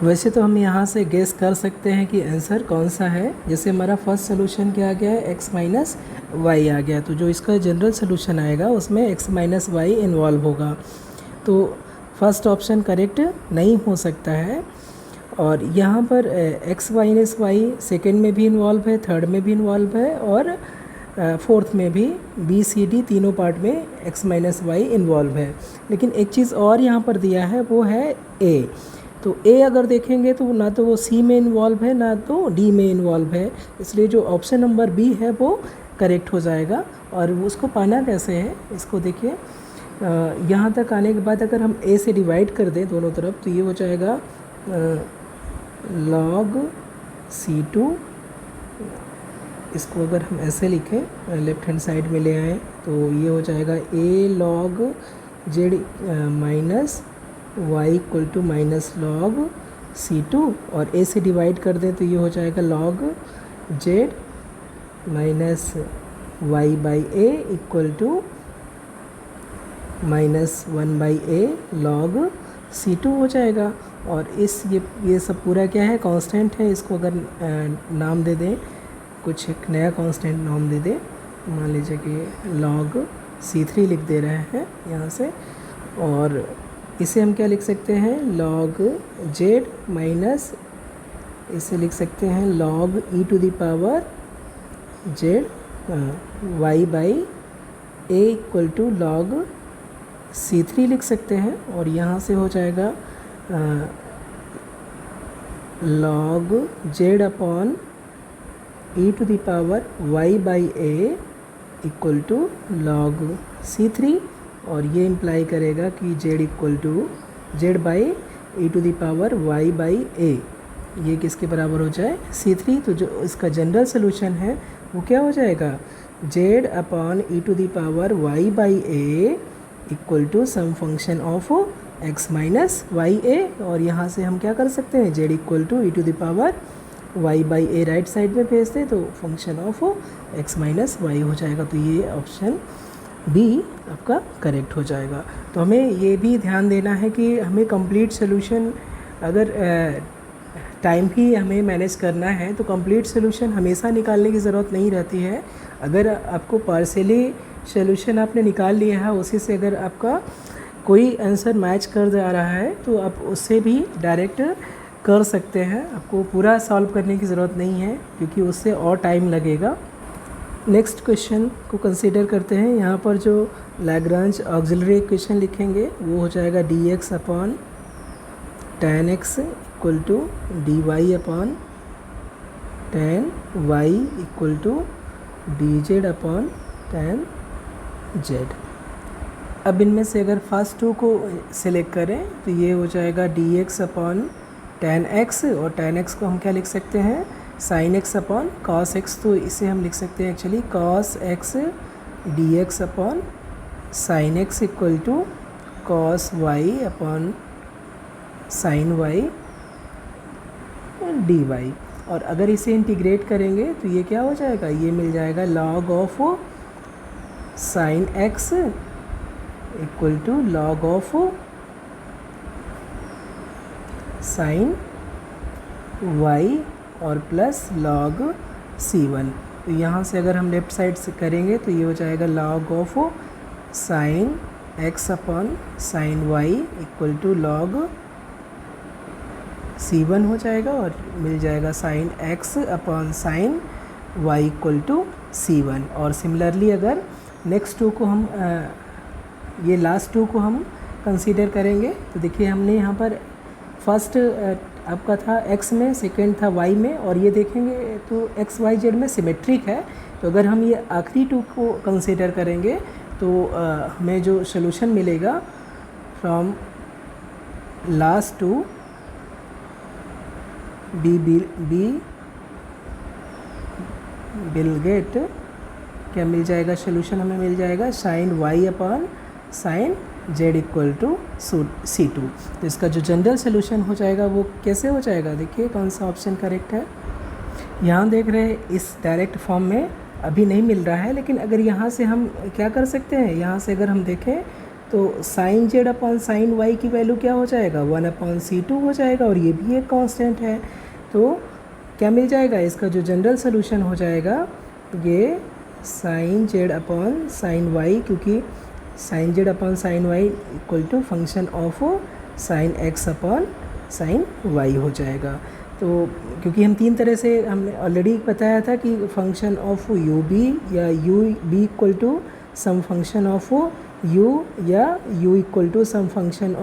वैसे तो हम यहाँ से गेस कर सकते हैं कि आंसर कौन सा है। जैसे हमारा फर्स्ट सोल्यूशन क्या आ गया है, x माइनस वाई आ गया, तो जो इसका जनरल सोल्यूशन आएगा उसमें x माइनस वाई इन्वॉल्व होगा, तो फर्स्ट ऑप्शन करेक्ट नहीं हो सकता है। और यहाँ पर x माइनस वाई सेकेंड में भी इन्वॉल्व है, थर्ड में भी इन्वॉल्व है, और फोर्थ में भी बी सी डी तीनों पार्ट में x माइनस वाई इन्वॉल्व है। लेकिन एक चीज़ और यहाँ पर दिया है वो है a, तो a अगर देखेंगे तो ना तो वो c में इन्वॉल्व है ना तो d में इन्वॉल्व है, इसलिए जो ऑप्शन नंबर b है वो करेक्ट हो जाएगा। और उसको पाना कैसे है, इसको देखिए, यहाँ तक आने के बाद अगर हम a से डिवाइड कर दें दोनों तरफ तो ये हो जाएगा log c2, इसको अगर हम ऐसे लिखें लेफ्ट हैंड साइड में ले आएँ तो ये हो जाएगा a log z minus y equal to minus log c2, और a से डिवाइड कर दें तो ये हो जाएगा log z minus y by a equal to minus 1 by a log c2 हो जाएगा। और ये सब पूरा क्या है, कांस्टेंट है, इसको अगर नाम दे दें, कुछ एक नया कांस्टेंट नाम दे दें, मान लीजिए कि log c3 लिख दे रहे हैं यहाँ से, और इसे हम क्या लिख सकते हैं log z माइनस, इसे लिख सकते हैं log e to the power z y by a equal to log c3 लिख सकते हैं, और यहाँ से हो जाएगा log z upon e to the power y by a equal to log c3, और ये इम्प्लाई करेगा कि z equal to z by e to the power y by a, ये किसके बराबर हो जाए c3। तो जो इसका जनरल सोल्यूशन है वो क्या हो जाएगा z upon e to the power y by a equal to some function of x minus y a, और यहाँ से हम क्या कर सकते हैं z equal to e to the power y by a right side में भेज दें तो function of x minus y हो जाएगा। तो ये ऑप्शन बी आपका करेक्ट हो जाएगा। तो हमें ये भी ध्यान देना है कि हमें कंप्लीट सोल्यूशन, अगर टाइम भी हमें मैनेज करना है तो कंप्लीट सोल्यूशन हमेशा निकालने की ज़रूरत नहीं रहती है। अगर आपको पार्शियली सोल्यूशन आपने निकाल लिया है, उसी से अगर आपका कोई आंसर मैच कर जा रहा है तो आप उससे भी डायरेक्ट कर सकते हैं, आपको पूरा सॉल्व करने की ज़रूरत नहीं है क्योंकि उससे और टाइम लगेगा। नेक्स्ट क्वेश्चन को कंसीडर करते हैं। यहाँ पर जो लैग्रांज ऑक्सिलरी इक्वेशन लिखेंगे वो हो जाएगा dx upon tan x equal to dy upon tan y equal to dz upon tan z। अब इनमें से अगर फर्स्ट टू को सिलेक्ट करें तो ये हो जाएगा dx अपॉन tan x, और tan x को हम क्या लिख सकते हैं sin x upon cos x, तो इसे हम लिख सकते हैं actually cos x dx upon sin x equal to cos y upon sin y dy। और अगर इसे इंटीग्रेट करेंगे तो ये क्या हो जाएगा, ये मिल जाएगा log of sin x equal to log of sin y और प्लस log c1। तो यहाँ से अगर हम लेफ़्ट साइड से करेंगे तो ये हो जाएगा log of sin x upon sin y equal to log c1 हो जाएगा, और मिल जाएगा sin x upon sin y equal to c1। और सिमिलरली अगर नेक्स्ट टू को हम ये लास्ट टू को हम कंसीडर करेंगे। तो देखिए हमने यहाँ पर फर्स्ट आपका था x में, सेकेंड था y में, और ये देखेंगे तो x y z में सिमेट्रिक है। तो अगर हम ये आखिरी टू को कंसीडर करेंगे तो हमें जो सोल्यूशन मिलेगा from last two we will get क्या मिल जाएगा, सोल्यूशन हमें मिल जाएगा sine y upon sine z equal to C2। तो इसका जो जनरल सोल्यूशन हो जाएगा वो कैसे हो जाएगा, देखिए कौन सा ऑप्शन करेक्ट है। यहाँ देख रहे हैं इस डायरेक्ट फॉर्म में अभी नहीं मिल रहा है, लेकिन अगर यहाँ से हम क्या कर सकते हैं, यहाँ से अगर हम देखें तो sine z upon sine y की वैल्यू क्या हो जाएगा, 1 अपॉन C2 हो जाएगा, और ये भी एक कांस्टेंट है। तो क्या मिल जाएगा, इसका जो जनरल सोल्यूशन हो जाएगा ये sine z upon sine y, क्योंकि sine z upon sine y equal to function of sine x upon sine y हो जाएगा। तो क्योंकि हम तीन तरह से हमने ऑलरेडी बताया था कि फंक्शन ऑफ u b या u b equal to some function of u या u equal to some function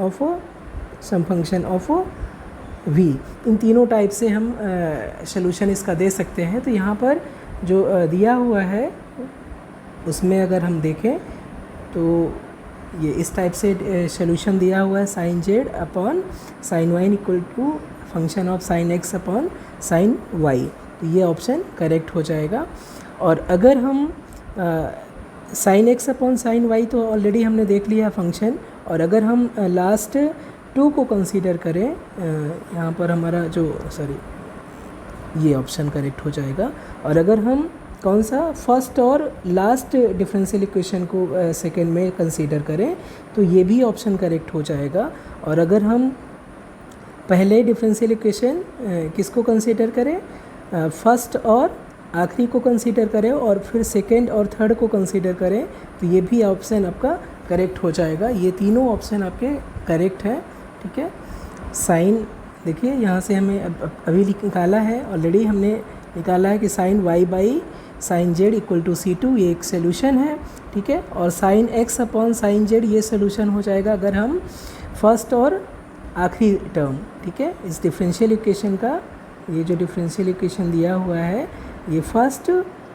of v, इन तीनों टाइप से हम सोल्यूशन इसका दे सकते हैं। तो यहाँ पर जो दिया हुआ है उसमें अगर हम देखें तो ये इस टाइप से सोल्यूशन दिया हुआ है sine z upon sine y equal to function of sine x upon sine y। तो ये ऑप्शन करेक्ट हो जाएगा। और अगर हम sine x upon sine y तो ऑलरेडी हमने देख लिया फंक्शन, और अगर हम लास्ट टू को कंसीडर करें, यहाँ पर हमारा जो ये ऑप्शन करेक्ट हो जाएगा। और अगर हम कौन सा फर्स्ट और लास्ट डिफरेंशियल इक्वेशन को सेकेंड में कंसीडर करें तो ये भी ऑप्शन करेक्ट हो जाएगा। और अगर हम पहले डिफरेंशियल इक्वेशन किसको कंसीडर करें, फर्स्ट और आखिरी को कंसीडर करें, और फिर सेकेंड और थर्ड को कंसीडर करें, तो ये भी ऑप्शन आपका करेक्ट हो जाएगा। ये तीनों ऑप्शन आपके करेक्ट हैं, ठीक है। साइन देखिए यहाँ से हमें अभी निकाला है, ऑलरेडी हमने निकाला है कि sine y by sine z equal to C2, ये एक सोल्यूशन है, ठीक है। और sine x upon sine z ये सोल्यूशन हो जाएगा अगर हम फर्स्ट और आखिरी टर्म, ठीक है, इस डिफरेंशियल इक्वेशन का, ये जो डिफरेंशियल इक्वेशन दिया हुआ है ये फर्स्ट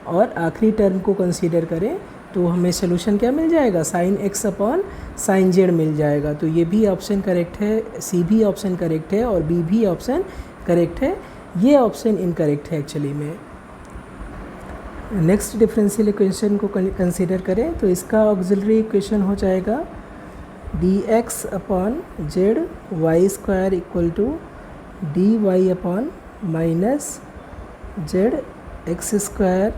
और आखिरी टर्म को कंसीडर करें तो हमें सोल्यूशन क्या मिल जाएगा, sine x upon sine z मिल जाएगा। तो ये भी ऑप्शन करेक्ट है, C भी ऑप्शन करेक्ट है और B भी ऑप्शन करेक्ट है। ये ऑप्शन इनकरेक्ट है एक्चुअली में। नेक्स्ट डिफरेंशियल इक्वेशन को कंसीडर करें तो इसका ऑक्सिलरी इक्वेशन हो जाएगा dx upon z y square equal to d y upon minus z x square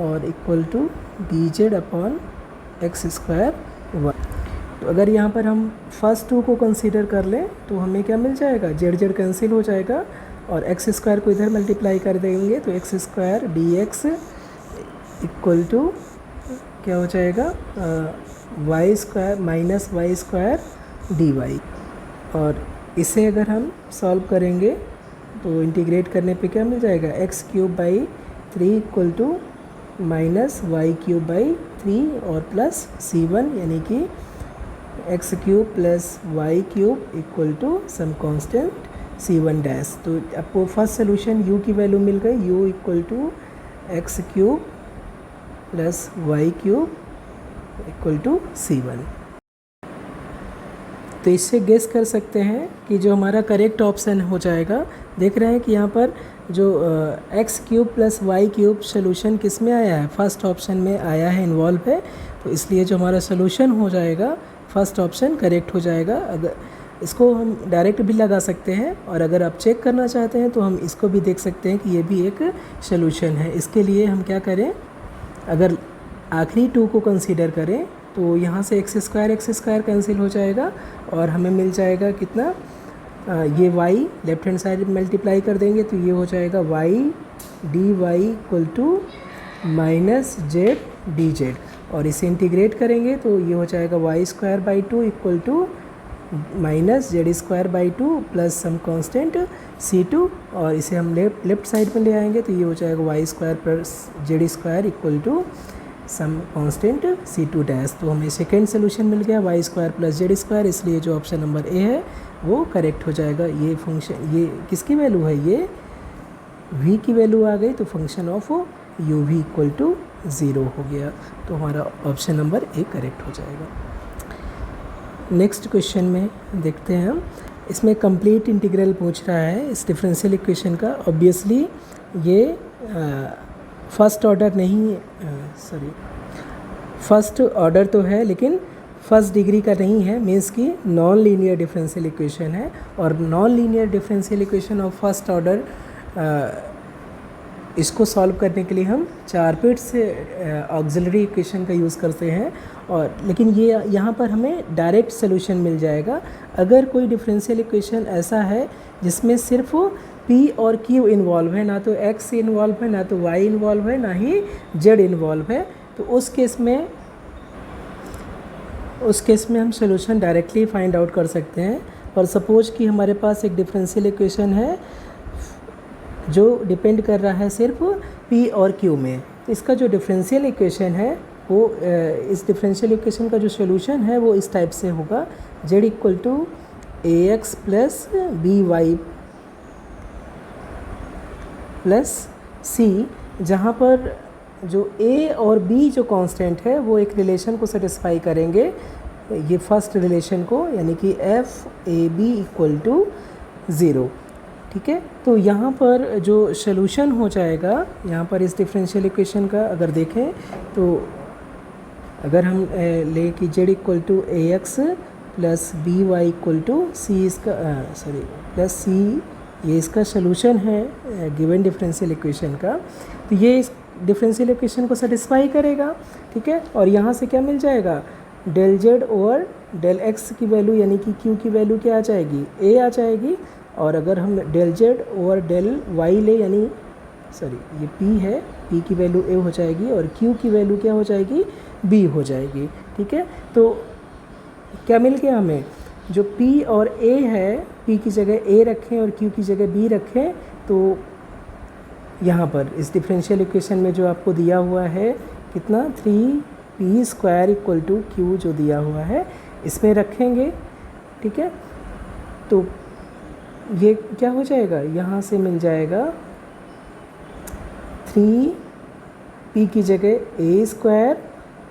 और equal to d z upon x square y. तो अगर यहाँ पर हम फर्स्ट टू को कंसीडर कर लें तो हमें क्या मिल जाएगा, जेड जेड कैंसिल हो जाएगा और एक्स स्क्वायर को इधर मल्टीप्लाई कर देंगे तो x square d x equal to क्या हो जाएगा, Y square minus y square d y. और इसे अगर हम सॉल्व करेंगे तो इंटीग्रेट करने पे क्या मिल जाएगा, x cube by 3 equal to minus y cube by 3 और प्लस c1, यानी कि x cube plus y cube equal to some constant c1 dash. तो आपको फर्स्ट सोल्यूशन u की वैल्यू मिल गई, u equal to x cube plus y cube equal to c1। तो इससे गेस कर सकते हैं कि जो हमारा करेक्ट ऑप्शन हो जाएगा, देख रहे हैं कि यहाँ पर जो x cube plus y cube solution किस में आया है, फर्स्ट ऑप्शन में आया है, इन्वॉल्व है। तो इसलिए जो हमारा सोल्यूशन हो जाएगा फर्स्ट ऑप्शन करेक्ट हो जाएगा। अगर इसको हम डायरेक्ट भी लगा सकते हैं और अगर आप चेक करना चाहते हैं तो हम इसको भी देख सकते हैं कि ये भी एक सोल्यूशन है। इसके लिए हम क्या करें, अगर आखिरी टू को कंसीडर करें तो यहाँ से एक्स स्क्वायर कैंसिल हो जाएगा और हमें मिल जाएगा कितना, ये y left hand side multiply कर देंगे तो ये हो जाएगा y d y equal to minus z d z, और इसे इंटीग्रेट करेंगे तो ये हो जाएगा Y square by 2 equal to minus z square by 2 plus some constant c2, और इसे हम लेफ्ट साइड में ले आएंगे तो ये हो जाएगा Y square plus Z square equal to some constant C2 dash. तो हमें सेकेंड सोल्यूशन मिल गया y square plus Z square, इसलिए जो ऑप्शन नंबर ए है वो करेक्ट हो जाएगा। ये फंक्शन, ये किसकी वैल्यू है, ये v की वैल्यू आ गई, तो function of u v equal to 0 हो गया। तो हमारा ऑप्शन नंबर ए करेक्ट हो जाएगा। नेक्स्ट क्वेश्चन में देखते हैं हम, इसमें कंप्लीट इंटीग्रल पूछ रहा है इस डिफरेंशियल इक्वेशन का। ऑब्वियसली ये फर्स्ट ऑर्डर नहीं, फर्स्ट ऑर्डर तो है लेकिन फर्स्ट डिग्री का नहीं है, मीन्स की नॉन लीनियर डिफरेंशियल इक्वेशन है। और non linear differential equation of first order, इसको सॉल्व करने के लिए हम 4 पीट से ऑक्सिलरी इक्वेशन का यूज़ करते हैं। और लेकिन ये यहाँ पर हमें डायरेक्ट सोल्यूशन मिल जाएगा। अगर कोई डिफरेंशियल इक्वेशन ऐसा है जिसमें सिर्फ p और q इन्वॉल्व है, ना तो x इन्वॉल्व है, ना तो y इन्वॉल्व है, ना ही z इन्वॉल्व है, तो उस केस में हम सोल्यूशन डायरेक्टली फाइंड आउट कर सकते हैं। और सपोज कि हमारे पास एक डिफरेंशियल इक्वेशन है जो डिपेंड कर रहा है सिर्फ p और q में, तो इसका जो डिफरेंशियल इक्वेशन है वो, इस डिफरेंशियल इक्वेशन का जो सोल्यूशन है वो इस टाइप से होगा, z equal to ax plus by plus c, जहाँ पर जो a और b जो कांस्टेंट है वो एक रिलेशन को सेटिस्फाई करेंगे, ये फर्स्ट रिलेशन को, यानी कि f(ab) इक्वल टू 0। ठीक है, तो यहाँ पर जो सोल्यूशन हो जाएगा, यहाँ पर इस डिफरेंशियल इक्वेशन का अगर देखें तो अगर हम ले कि z equal to ax plus by equal to c, इसका प्लस c, ये इसका सोल्यूशन है गिवन डिफरेंशियल इक्वेशन का, तो ये इस डिफरेंशियल इक्वेशन को सेटिस्फाई करेगा। ठीक है, और यहाँ से क्या मिल जाएगा, del z over del x की वैल्यू, यानी कि q की वैल्यू क्या आ जाएगी, a आ जाएगी। और अगर हम del z over del y ले, यानी ये p है, p की वैल्यू a हो जाएगी और q की वैल्यू क्या हो जाएगी, b हो जाएगी। ठीक है, तो क्या मिल गया हमें, जो p और a है, p की जगह a रखें और q की जगह b रखें, तो यहाँ पर इस डिफरेंशियल इक्वेशन में जो आपको दिया हुआ है कितना, 3p square equal to q जो दिया हुआ है इसमें रखेंगे। ठीक है, तो ये क्या हो जाएगा, यहाँ से मिल जाएगा 3p की जगह a स्क्वायर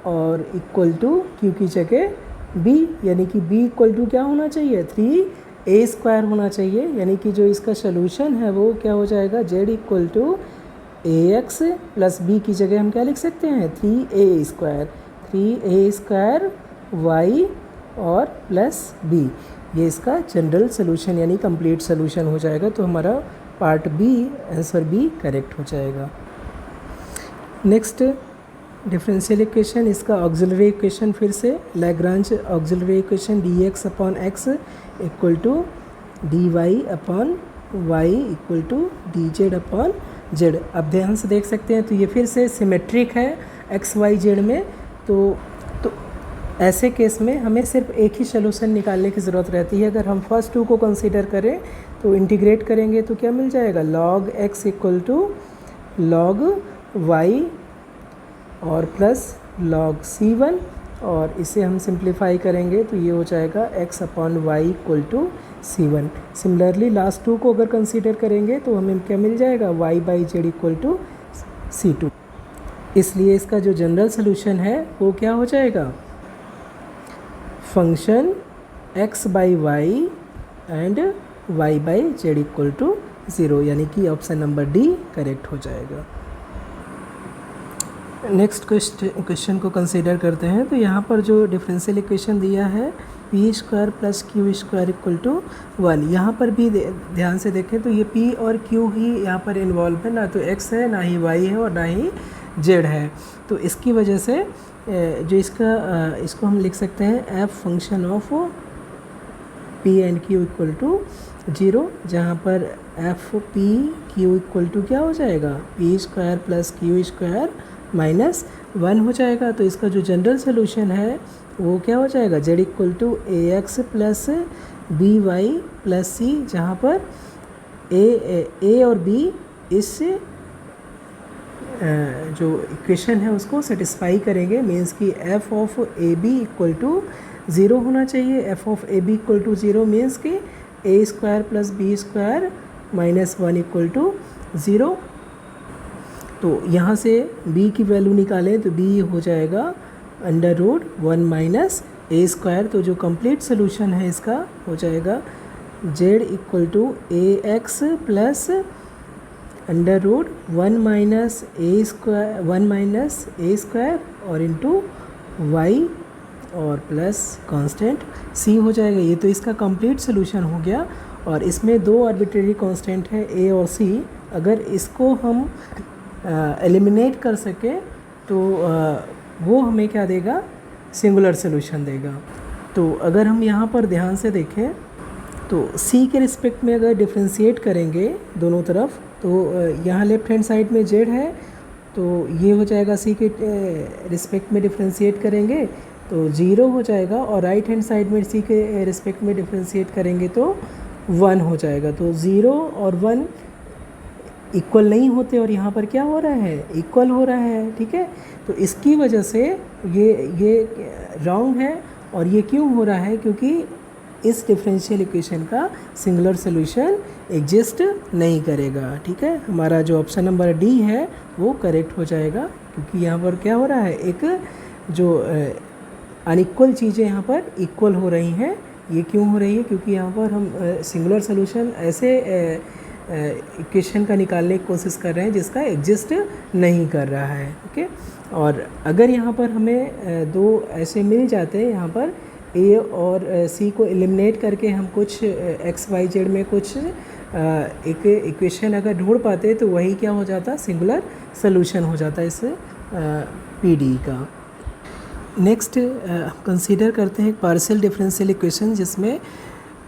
और इक्वल टू q की जगह b, यानी कि b इक्वल टू क्या होना चाहिए, 3a स्क्वायर होना चाहिए। यानी कि जो इसका सोल्यूशन है वो क्या हो जाएगा, z equal to ax plus b की जगह हम क्या लिख सकते हैं, 3a स्क्वायर y और प्लस b, ये इसका जनरल सोल्यूशन यानी कंप्लीट सोल्यूशन हो जाएगा। तो हमारा part b, answer b correct हो जाएगा। नेक्स्ट डिफरेंशियल इक्वेशन, इसका ऑक्सिलरी इक्वेशन, फिर से Lagrange auxiliary equation, dx upon x equal to dy upon y equal to dz upon z। अब ध्यान से देख सकते हैं तो ये फिर से सिमेट्रिक है x y z में। तो ऐसे केस में हमें सिर्फ एक ही सोल्यूशन निकालने की ज़रूरत रहती है। अगर हम फर्स्ट 2 को कंसीडर करें तो इंटीग्रेट करेंगे तो क्या मिल जाएगा, log x equal to log y और प्लस log c1, और इसे हम सिंप्लीफाई करेंगे तो ये हो जाएगा x upon y equal to c1। Similarly last 2 को अगर कंसीडर करेंगे तो हमें क्या मिल जाएगा, y by z equal to c2। इसलिए इसका जो जनरल सोल्यूशन है वो क्या हो जाएगा, function x by y and y by z equal to 0, यानी कि ऑप्शन नंबर डी करेक्ट हो जाएगा। नेक्स्ट क्वेश्चन को कंसीडर करते हैं। तो यहाँ पर जो डिफरेंशियल इक्वेशन दिया है p square plus q square equal to 1, यहाँ पर भी ध्यान से देखें तो ये p और q ही यहाँ पर इन्वॉल्व है, ना तो x है, ना ही y है और ना ही z है। तो इसकी वजह से जो इसको हम लिख सकते हैं f function of p and q equal to 0, जहाँ पर f p q equal to क्या हो जाएगा, p square plus q square minus 1 हो जाएगा। तो इसका जो जनरल सोल्यूशन है वो क्या हो जाएगा, z equal to ax plus by plus c, जहाँ पर a और b इस जो इक्वेशन है उसको सेटिस्फाई करेंगे, मीन्स कि f of a b equal to 0 होना चाहिए। F of a b equal to 0 means कि a square plus b square minus 1 equal to 0। तो यहाँ से b की वैल्यू निकालें तो b हो जाएगा under root 1 minus a square. तो जो कंप्लीट सोल्यूशन है इसका हो जाएगा z equal to A x plus under root 1 minus a square और इंटू वाई और प्लस कांस्टेंट c हो जाएगा। ये तो इसका कंप्लीट सोल्यूशन हो गया। और इसमें दो आर्बिट्रेरी कांस्टेंट है a और c। अगर इसको हम एलिमिनेट कर सके तो वो हमें क्या देगा, सिंगुलर सोल्यूशन देगा। तो अगर हम यहाँ पर ध्यान से देखें तो c के रिस्पेक्ट में अगर डिफ्रेंशिएट करेंगे दोनों तरफ, तो यहाँ लेफ्ट हैंड साइड में z है तो ये हो जाएगा c के रिस्पेक्ट में डिफ्रेंशिएट करेंगे तो 0 हो जाएगा, और राइट हैंड साइड में c के रिस्पेक्ट में डिफ्रेंशिएट करेंगे तो 1 हो जाएगा। तो 0 और 1 इक्वल नहीं होते और यहाँ पर क्या हो रहा है, इक्वल हो रहा है। ठीक है, तो इसकी वजह से ये रॉन्ग है। और ये क्यों हो रहा है, क्योंकि इस डिफरेंशियल इक्वेशन का सिंगुलर सॉल्यूशन एग्जिस्ट नहीं करेगा। ठीक है, हमारा जो ऑप्शन नंबर डी है वो करेक्ट हो जाएगा, क्योंकि यहाँ पर क्या हो रहा है, एक जो अनइक्वल चीज़ें यहाँ पर इक्वल हो रही हैं। ये क्यों हो रही है, क्योंकि यहाँ पर हम सिंगुलर सॉल्यूशन ऐसे इक्वेशन का निकालने की कोशिश कर रहे हैं जिसका एग्जिस्ट नहीं कर रहा है। ओके, और अगर यहाँ पर हमें दो ऐसे मिल जाते हैं, यहाँ पर ए और सी को एलिमिनेट करके हम कुछ एक्स वाई जेड में कुछ एक इक्वेशन अगर ढूंढ पाते तो वही क्या हो जाता, सिंगुलर सॉल्यूशन हो जाता इस पीडी का। नेक्स्ट कंसीडर करते हैं पार्शियल डिफरेंशियल इक्वेशन जिसमें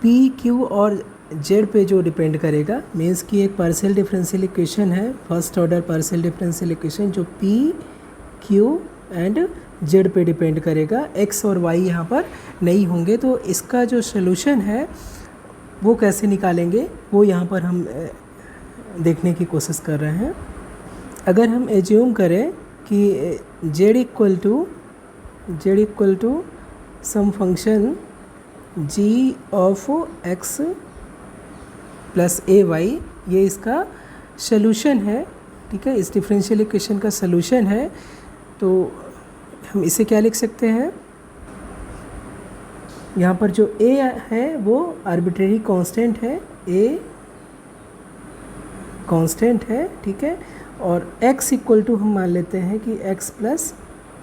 पी क्यू और जेड पे जो डिपेंड करेगा। मीन्स कि एक पार्शियल डिफरेंशियल इक्वेशन है, first order partial differential equation जो पी क्यू एंड जेड पे डिपेंड करेगा, एक्स और वाई यहाँ पर नहीं होंगे। तो इसका जो सोल्यूशन है वो कैसे निकालेंगे वो यहाँ पर हम देखने की कोशिश कर रहे हैं। अगर हम एज्यूम करें कि z equal to some function g of x plus A y, ये इसका सोल्यूशन है। ठीक है, इस डिफरेंशियल इक्वेशन का सोल्यूशन है। तो हम इसे क्या लिख सकते हैं, यहाँ पर जो a है वो आर्बिट्रेरी कांस्टेंट है, a कांस्टेंट है। ठीक है, और x इक्वल टू हम मान लेते हैं कि x प्लस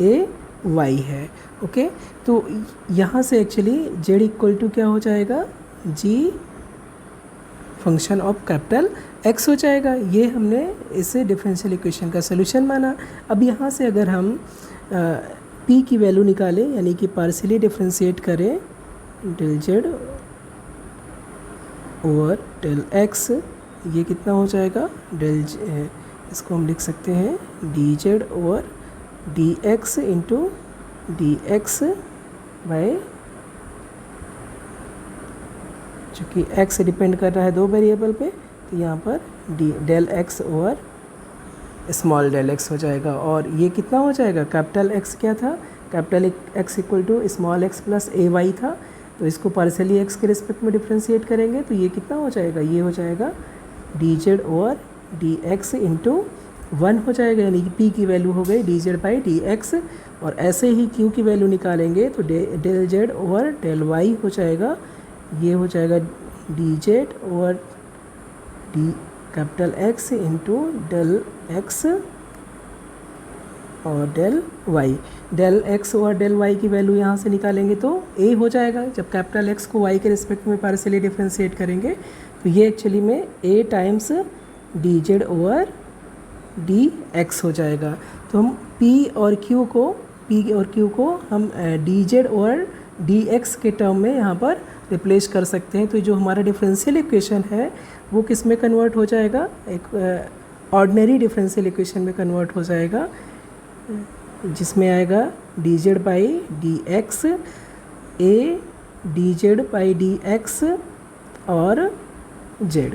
ए वाई है। ओके, तो यहाँ से एक्चुअली z इक्वल टू क्या हो जाएगा, g function of capital x हो जाएगा। ये हमने इसे डिफरेंशियल इक्वेशन का सोल्यूशन माना। अब यहाँ से अगर हम p की वैल्यू निकालें, यानी कि पार्शियली डिफरेंशिएट करें del z over del x, ये कितना हो जाएगा, डेल इसको हम लिख सकते हैं dz over dx into dx by, चूँकि x डिपेंड कर रहा है दो वेरिएबल पे, तो यहाँ पर del x over small del x हो जाएगा। और ये कितना हो जाएगा, कैपिटल x क्या था, capital x equal to small x plus A y था। तो इसको पार्शियली x के रिस्पेक्ट में डिफ्रेंशिएट करेंगे तो ये कितना हो जाएगा, ये हो जाएगा dz ओवर dx इंटू 1 हो जाएगा, यानी कि p की वैल्यू हो गई dz बाई dx। और ऐसे ही q की वैल्यू निकालेंगे तो del z over del y हो जाएगा, ये हो जाएगा dz over d capital x into del x और डेल y। डेल x और डेल y की वैल्यू यहाँ से निकालेंगे तो a हो जाएगा। जब कैपिटल x को y के रिस्पेक्ट में पार्शियली डिफरेंशिएट करेंगे तो ये एक्चुअली में a times dz over dx हो जाएगा। तो हम p और q को हम dz ओवर dx के टर्म में यहाँ पर रिप्लेस कर सकते हैं। तो जो हमारा डिफरेंशियल इक्वेशन है वो किस में कन्वर्ट हो जाएगा, एक ऑर्डिनरी डिफरेंशियल इक्वेशन में कन्वर्ट हो जाएगा, जिसमें आएगा dz by dx, a dz by dx और z।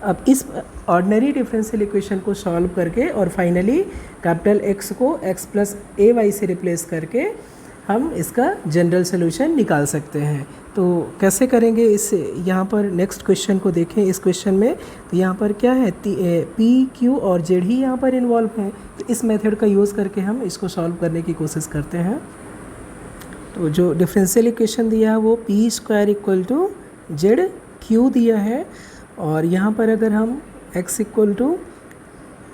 अब इस ऑर्डिनरी डिफरेंशियल इक्वेशन को सॉल्व करके और फाइनली कैपिटल एक्स को एक्स प्लस ए वाई से रिप्लेस करके हम इसका जनरल सोल्यूशन निकाल सकते हैं। तो कैसे करेंगे इस, यहाँ पर नेक्स्ट क्वेश्चन को देखें। इस क्वेश्चन में तो यहाँ पर क्या है, पी क्यू और जेड ही यहाँ पर इन्वॉल्व हैं। तो इस मेथड का यूज़ करके हम इसको सॉल्व करने की कोशिश करते हैं। तो जो डिफरेंशियल इक्वेशन दिया है वो p square equal to z q दिया है, और यहाँ पर अगर हम x equal to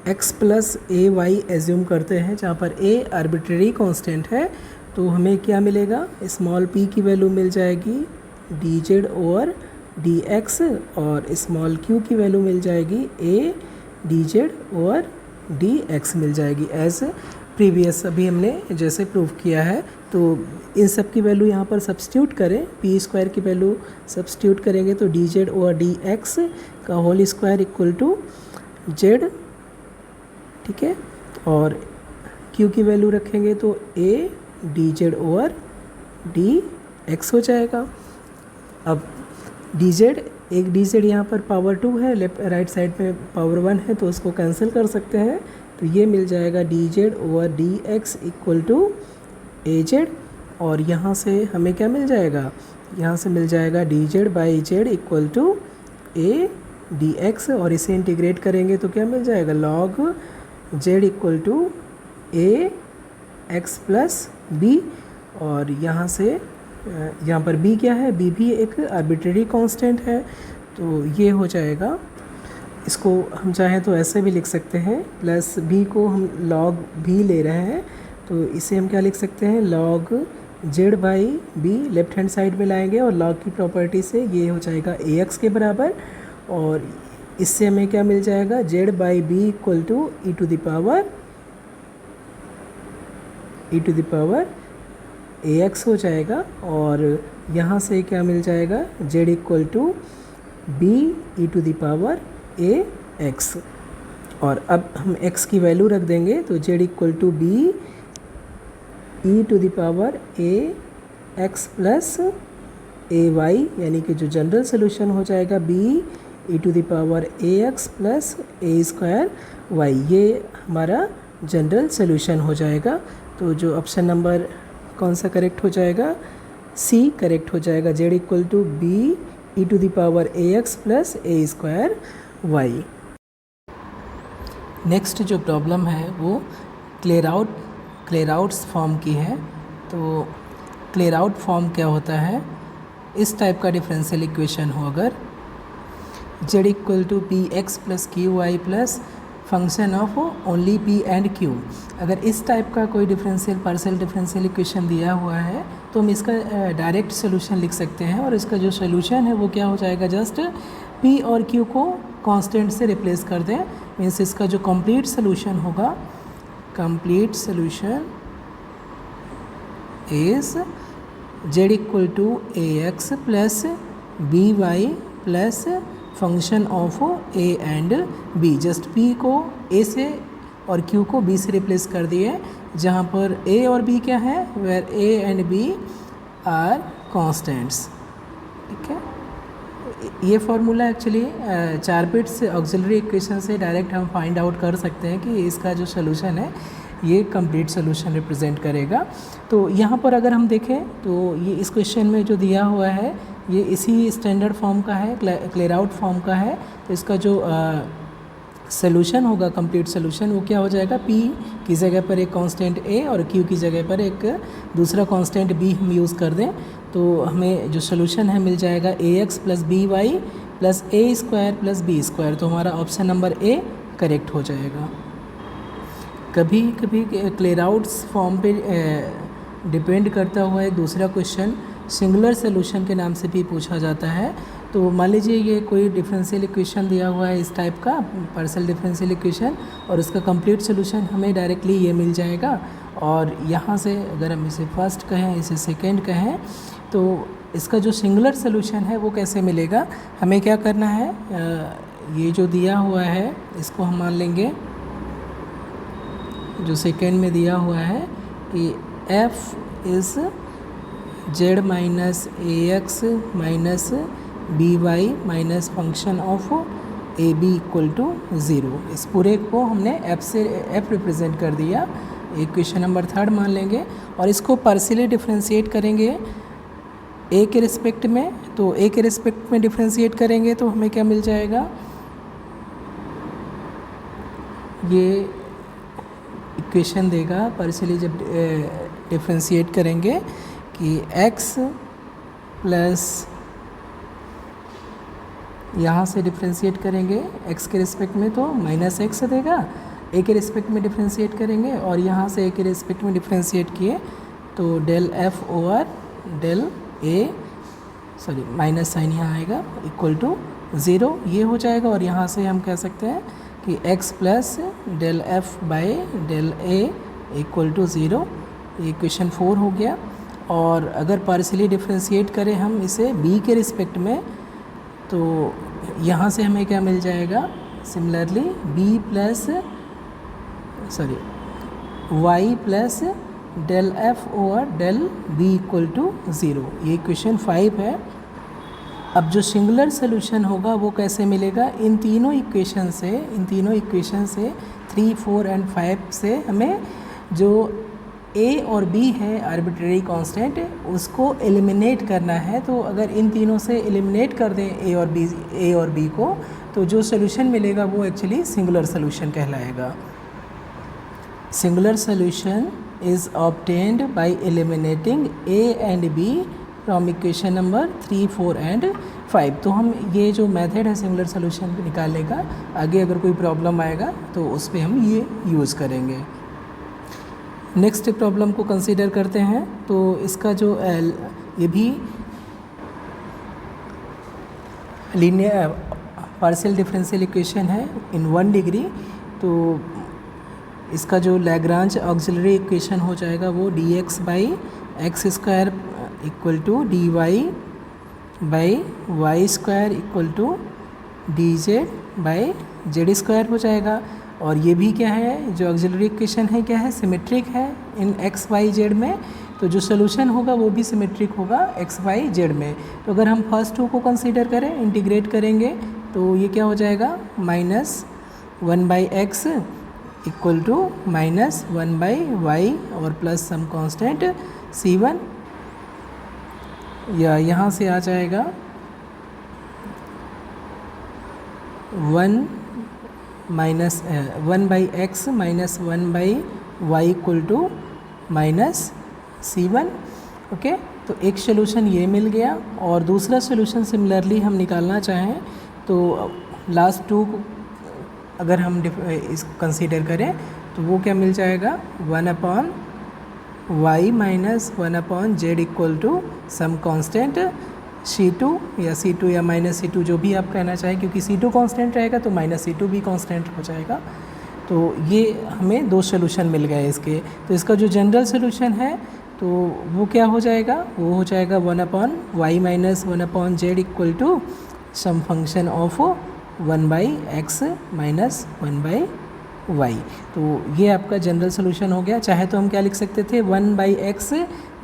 x plus A y assume करते हैं, जहाँ पर a आर्बिट्रेरी कांस्टेंट है, तो हमें क्या मिलेगा, स्मॉल p की वैल्यू मिल जाएगी d z over d x, और स्मॉल q की वैल्यू मिल जाएगी a d z over d x मिल जाएगी, एज प्रीवियस अभी हमने जैसे प्रूव किया है। तो इन सब की वैल्यू यहाँ पर सब्स्टिट्यूट करें, पी स्क्वायर की वैल्यू सब्स्टिट्यूट करेंगे तो d z over d x का whole square equal to z, ठीक है, और क्यू की वैल्यू रखेंगे तो a d z over d x हो जाएगा। अब डी जेड, एक डी जेड यहाँ पर पावर 2 है, लेफ्ट राइट साइड में पावर 1 है, तो उसको कैंसिल कर सकते हैं। तो ये मिल जाएगा d z over d x equal to a z, और यहाँ से हमें क्या मिल जाएगा, यहाँ से मिल जाएगा d z by z equal to a d x, और इसे इंटीग्रेट करेंगे तो क्या मिल जाएगा, log z equal to A x plus b, और यहाँ से यहाँ पर b क्या है, b भी एक आर्बिट्रेरी कांस्टेंट है, तो ये हो जाएगा। इसको हम चाहें तो ऐसे भी लिख सकते हैं, प्लस b को हम log b ले रहे हैं, तो इसे हम क्या लिख सकते हैं, log z by b left hand side में लाएंगे, और log की प्रॉपर्टी से ये हो जाएगा ax के बराबर, और इससे हमें क्या मिल जाएगा, z by b equal to e to the power ax हो जाएगा, और यहाँ से क्या मिल जाएगा, z equal to b e to the power ax, और अब हम x की वैल्यू रख देंगे तो z equal to b e to the power ax plus ay, यानी कि जो जनरल सोल्यूशन हो जाएगा b e to the power ax plus a square y, ये हमारा जनरल सोल्यूशन हो जाएगा। तो जो ऑप्शन नंबर कौन सा करेक्ट हो जाएगा, सी करेक्ट हो जाएगा, z equal to b e to the power ax plus a square y। Next जो प्रॉब्लम है वो क्लेराउट्स फॉर्म की है। तो क्लेराउट फॉर्म क्या होता है, इस टाइप का डिफरेंशियल इक्वेशन हो अगर z equal to p x plus Q y plus function of only p and q, अगर इस टाइप का कोई पार्शियल डिफरेंशियल इक्वेशन दिया हुआ है तो हम इसका डायरेक्ट सोल्यूशन लिख सकते हैं, और इसका जो सोल्यूशन है वो क्या हो जाएगा, जस्ट p और q को कांस्टेंट से रिप्लेस कर दें, मीन्स इसका जो कंप्लीट सोल्यूशन होगा, complete solution is z equal to A x plus b y plus function of a and b, just p को a से और q को b से रिप्लेस कर दिए, जहाँ पर a और b क्या है, where a and b are constants, ठीक है। ये formula actually 4 bits auxiliary equation से डायरेक्ट हम फाइंड आउट कर सकते हैं कि इसका जो सोल्यूशन है ये कंप्लीट सोल्यूशन रिप्रेजेंट करेगा। तो यहाँ पर अगर हम देखें तो ये इस क्वेश्चन में जो दिया हुआ है ये इसी स्टैंडर्ड फॉर्म का है, क्लेराउट फॉर्म का है। तो इसका जो सोल्यूशन होगा, कंप्लीट सोल्यूशन, वो क्या हो जाएगा, p की जगह पर एक कांस्टेंट a और q की जगह पर एक दूसरा कांस्टेंट b हम यूज़ कर दें, तो हमें जो सोल्यूशन है मिल जाएगा ax plus b y plus a square plus b square. तो हमारा ऑप्शन नंबर a करेक्ट हो जाएगा। कभी कभी क्लेराउट्स फॉर्म पे डिपेंड करता हुआ एक दूसरा क्वेश्चन सिंगुलर सोल्यूशन के नाम से भी पूछा जाता है। तो मान लीजिए ये कोई डिफरेंशियल इक्वेशन दिया हुआ है इस टाइप का पार्शियल डिफरेंशियल इक्वेशन, और इसका कंप्लीट सोल्यूशन हमें डायरेक्टली ये मिल जाएगा, और यहाँ से अगर हम इसे फर्स्ट कहें, इसे सेकंड कहें, तो इसका जो सिंगुलर सोल्यूशन है वो कैसे मिलेगा, हमें क्या करना है, ये जो दिया हुआ है इसको हम मान लेंगे, जो सेकेंड में दिया हुआ है कि f is z minus a x minus b y minus function of a b equal to 0। इस पूरे को हमने एफ रिप्रेजेंट कर दिया, इक्वेशन नंबर 3 मान लेंगे और इसको पार्शियली डिफ्रेंशिएट करेंगे ए के रिस्पेक्ट में। तो ए के रिस्पेक्ट में डिफ्रेंशिएट करेंगे तो हमें क्या मिल जाएगा, ये इक्वेशन देगा पार्शियली जब डिफ्रेंशिएट करेंगे कि x प्लस यहाँ से डिफ्रेंशिएट करेंगे x के रिस्पेक्ट में तो माइनस एक्स देगा, a के रिस्पेक्ट में डिफ्रेंशिएट करेंगे और यहाँ से a के रिस्पेक्ट में डिफ्रेंशिएट किए तो del f over del a, sorry minus sign यहाँ आएगा, इक्वल टू 0 ये हो जाएगा। और यहाँ से हम कह सकते हैं कि x plus del f by del a equal to 0, ये इक्वेशन 4 हो गया। और अगर पार्शियली डिफ्रेंशिएट करें हम इसे b के रिस्पेक्ट में तो यहाँ से हमें क्या मिल जाएगा, similarly b plus sorry y plus del f over del b equal to 0, ये इक्वेशन 5 है। अब जो सिंगुलर सोल्यूशन होगा वो कैसे मिलेगा, इन तीनों इक्वेशन से 3, 4 एंड 5 से हमें जो a और b है आर्बिट्रेरी कांस्टेंट उसको एलिमिनेट करना है। तो अगर इन तीनों से एलिमिनेट कर दें a और b को तो जो सोल्यूशन मिलेगा वो एक्चुअली सिंगुलर सोल्यूशन कहलाएगा। Singular solution is obtained by eliminating a and b from equation number 3, 4 and 5। तो हम ये जो मेथड है सिंगुलर सोल्यूशन निकालने का, आगे अगर कोई प्रॉब्लम आएगा तो उस पर हम ये यूज़ करेंगे। नेक्स्ट प्रॉब्लम को कंसीडर करते हैं। तो इसका जो ये भी लीनियर पार्शियल डिफरेंशियल इक्वेशन है इन 1 डिग्री। तो इसका जो लैग्रांज ऑक्सिलरी इक्वेशन हो जाएगा वो dx by x square equal to dy by y square equal to dz by z square हो जाएगा। और ये भी क्या है, जो ऑक्सिलरी इक्वेशन है क्या है, सिमेट्रिक है इन x y z में। तो जो सोल्यूशन होगा वो भी सिमेट्रिक होगा x y z में। तो अगर हम फर्स्ट 2 को कंसीडर करें, इंटीग्रेट करेंगे तो ये क्या हो जाएगा, -1/x इक्वल टू -1/y और प्लस सम कांस्टेंट c1, या यहाँ से आ जाएगा 1/x minus 1/y equal to -c1। Okay, तो एक सोल्यूशन ये मिल गया। और दूसरा सोल्यूशन सिमिलरली हम निकालना चाहें तो लास्ट 2 अगर हम इस कंसीडर करें तो वो क्या मिल जाएगा, 1/y minus 1/z equal to some constant c2 या c2 या -c2 जो भी आप कहना चाहें, क्योंकि c2 कांस्टेंट रहेगा तो -c2 भी कांस्टेंट हो जाएगा। तो ये हमें 2 सोल्यूशन मिल गए इसके। तो इसका जो जनरल सोल्यूशन है तो वो क्या हो जाएगा, वो हो जाएगा 1/y minus 1/z equal to some function of 1/x minus 1/y। तो ये आपका जनरल सोल्यूशन हो गया। चाहे तो हम क्या लिख सकते थे, 1/x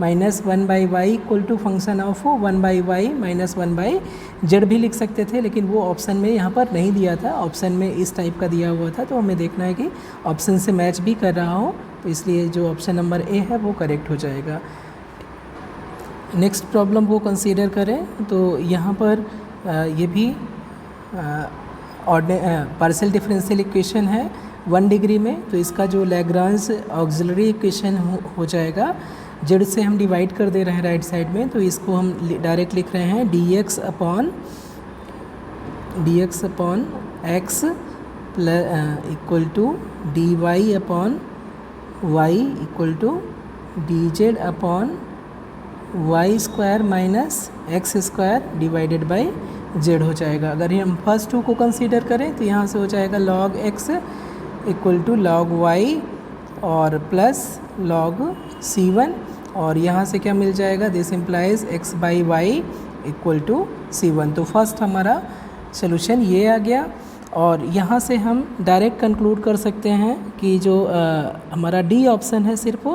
minus 1/y equal to function of 1/y minus 1/z भी लिख सकते थे, लेकिन वो ऑप्शन में यहाँ पर नहीं दिया था, ऑप्शन में इस टाइप का दिया हुआ था। तो हमें देखना है कि ऑप्शन से मैच भी कर रहा हो, तो इसलिए जो ऑप्शन नंबर ए है वो करेक्ट हो जाएगा। नेक्स्ट प्रॉब्लम को कंसीडर करें तो यहाँ पर ये भी पार्शियल डिफरेंशियल इक्वेशन है 1 डिग्री में। तो इसका जो लैग्रांज ऑक्सिलरी इक्वेशन हो जाएगा, जेड से हम डिवाइड कर दे रहे हैं राइट साइड में, तो इसको हम डायरेक्ट लिख रहे हैं dx upon x equal to dy upon y equal to dz upon y square minus x square divided by z हो जाएगा। अगर हम फर्स्ट 2 को कंसीडर करें तो यहाँ से हो जाएगा log x equal to log y और प्लस log c1, और यहाँ से क्या मिल जाएगा, this implies x by y equal to c1। तो फर्स्ट हमारा सोल्यूशन ये आ गया। और यहाँ से हम डायरेक्ट कंक्लूड कर सकते हैं कि जो हमारा डी ऑप्शन है सिर्फ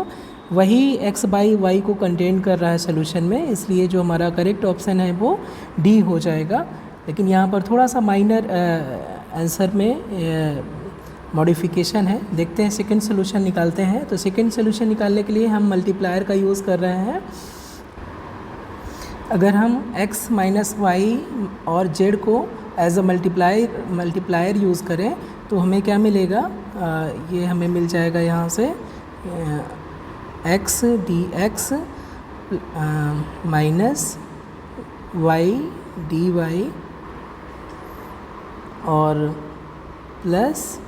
वही x बाई वाई को कंटेन कर रहा है सोल्यूशन में, इसलिए जो हमारा करेक्ट ऑप्शन है वो डी हो जाएगा। लेकिन यहाँ पर थोड़ा सा माइनर आंसर में मॉडिफिकेशन है। देखते हैं सेकंड सोल्यूशन निकालते हैं। तो सेकंड सोल्यूशन निकालने के लिए हम मल्टीप्लायर का यूज़ कर रहे हैं। अगर हम x माइनस वाई और z को एज अ मल्टीप्लायर यूज़ करें तो हमें क्या मिलेगा, ये हमें मिल जाएगा यहाँ से x dx minus y dy और plus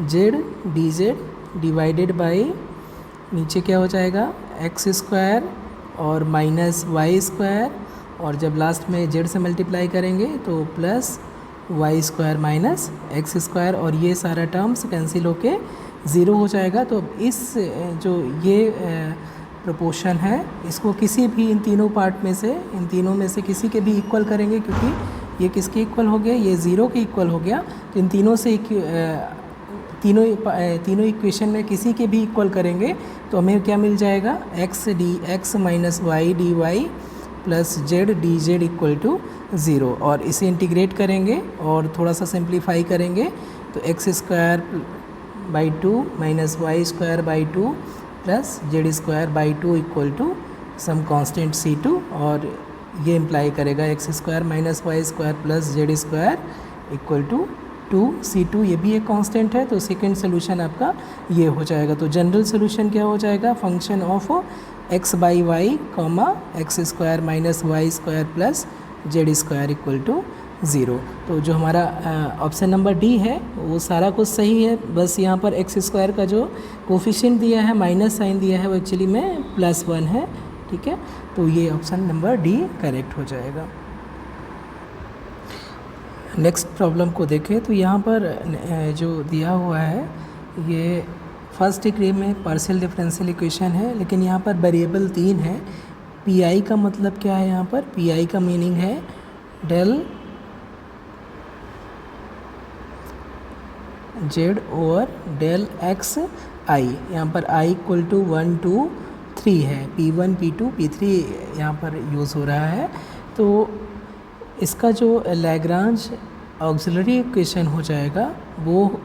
z dz divided by नीचे क्या हो जाएगा x स्क्वायर और माइनस वाई स्क्वायर, और जब लास्ट में z से मल्टीप्लाई करेंगे तो plus Y square minus x square, और ये सारा टर्म्स कैंसिल होके ज़ीरो हो जाएगा। तो अब इस जो ये प्रोपोर्शन है इसको किसी भी इन तीनों पार्ट में से, इन तीनों में से किसी के भी इक्वल करेंगे, क्योंकि ये किसके इक्वल हो गया, ये ज़ीरो के इक्वल हो गया। तो इन तीनों से तीनों इक्वेशन में किसी के भी इक्वल करेंगे तो हमें क्या मिल जाएगा, x d x minus y d y plus z d z equal to zero. और इसे इंटीग्रेट करेंगे और थोड़ा सा सिंप्लीफाई करेंगे तो x square by two minus y square by two plus Z square by two equal to some constant C2, और ये इम्प्लाई करेगा x square minus y square plus Z square equal to 2C2, ये भी एक constant है। तो second solution आपका ये हो जाएगा। तो जनरल सोल्यूशन क्या हो जाएगा, function of x by y comma x square minus y square plus Z square equal to zero. तो जो हमारा ऑप्शन नंबर डी है वो सारा कुछ सही है, बस यहाँ पर एक्स स्क्वायर का जो कोफिशिएंट दिया है माइनस साइन दिया है वो एक्चुअली में +1 है। ठीक है, तो ये ऑप्शन नंबर डी करेक्ट हो जाएगा। नेक्स्ट प्रॉब्लम को देखें तो यहाँ पर जो दिया हुआ है ये फर्स्ट डिग्री में पार्शियल डिफरेंशियल इक्वेशन है, लेकिन यहाँ पर वेरिएबल 3 है। पी का मतलब क्या है, यहाँ पर पी का मीनिंग है del Z over del x i. यहाँ पर आई इक्वल टू 1 2 3 है, P1 P2 P3 यहाँ पर यूज़ हो रहा है। तो इसका जो लैग्रांज ऑक्सिलरी इक्वेशन हो जाएगा वो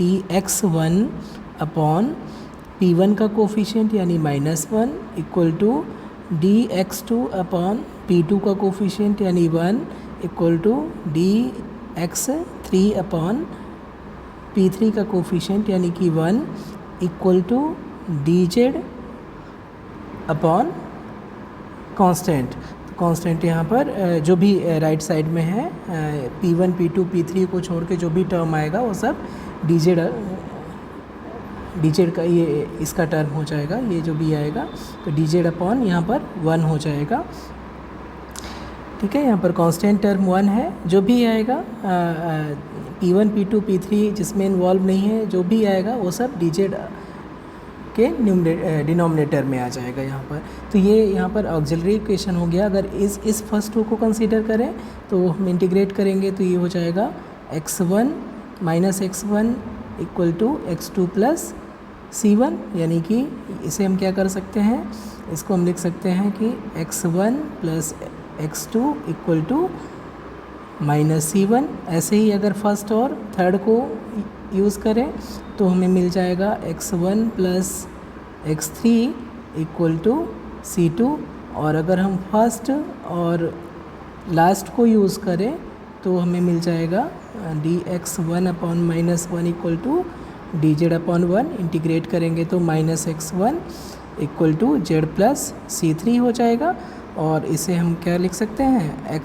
dx1 अपॉन P1 का कोफिशिएंट यानी -1 equal to dx2 upon P2 का कोफिशिएंट यानी 1 equal to dx3 upon P3 का कोफिशिएंट यानी कि 1 equal to dz upon constant. Constant यहाँ पर जो भी राइट साइड में है P1 P2 P3 को छोड़ के जो भी टर्म आएगा वो सब dz का ये इसका टर्म हो जाएगा, ये जो भी आएगा तो dz अपॉन यहाँ पर 1 हो जाएगा। ठीक है, यहाँ पर कांस्टेंट टर्म 1 है, जो भी आएगा P1 P2 P3 जिसमें इन्वॉल्व नहीं है जो भी आएगा वो सब dz के डिनोमिनेटर में आ जाएगा यहाँ पर। तो ये यहाँ पर ऑक्सिलरी इक्वेशन हो गया। अगर इस फर्स्ट रो को कंसीडर करें तो हम इंटीग्रेट करेंगे तो ये हो जाएगा x1 minus x1 equal to x2 plus c1, यानी कि इसे हम क्या कर सकते हैं, इसको हम लिख सकते हैं कि x1 plus x2 equal to minus c1। ऐसे ही अगर फर्स्ट और थर्ड को यूज़ करें तो हमें मिल जाएगा x1 plus x3 equal to c2, और अगर हम फर्स्ट और लास्ट को यूज़ करें तो हमें मिल जाएगा dx1 upon -1 equal to dz upon 1। Integrate करेंगे तो -x1 equal to z plus c3 हो जाएगा, और इसे हम क्या लिख सकते हैं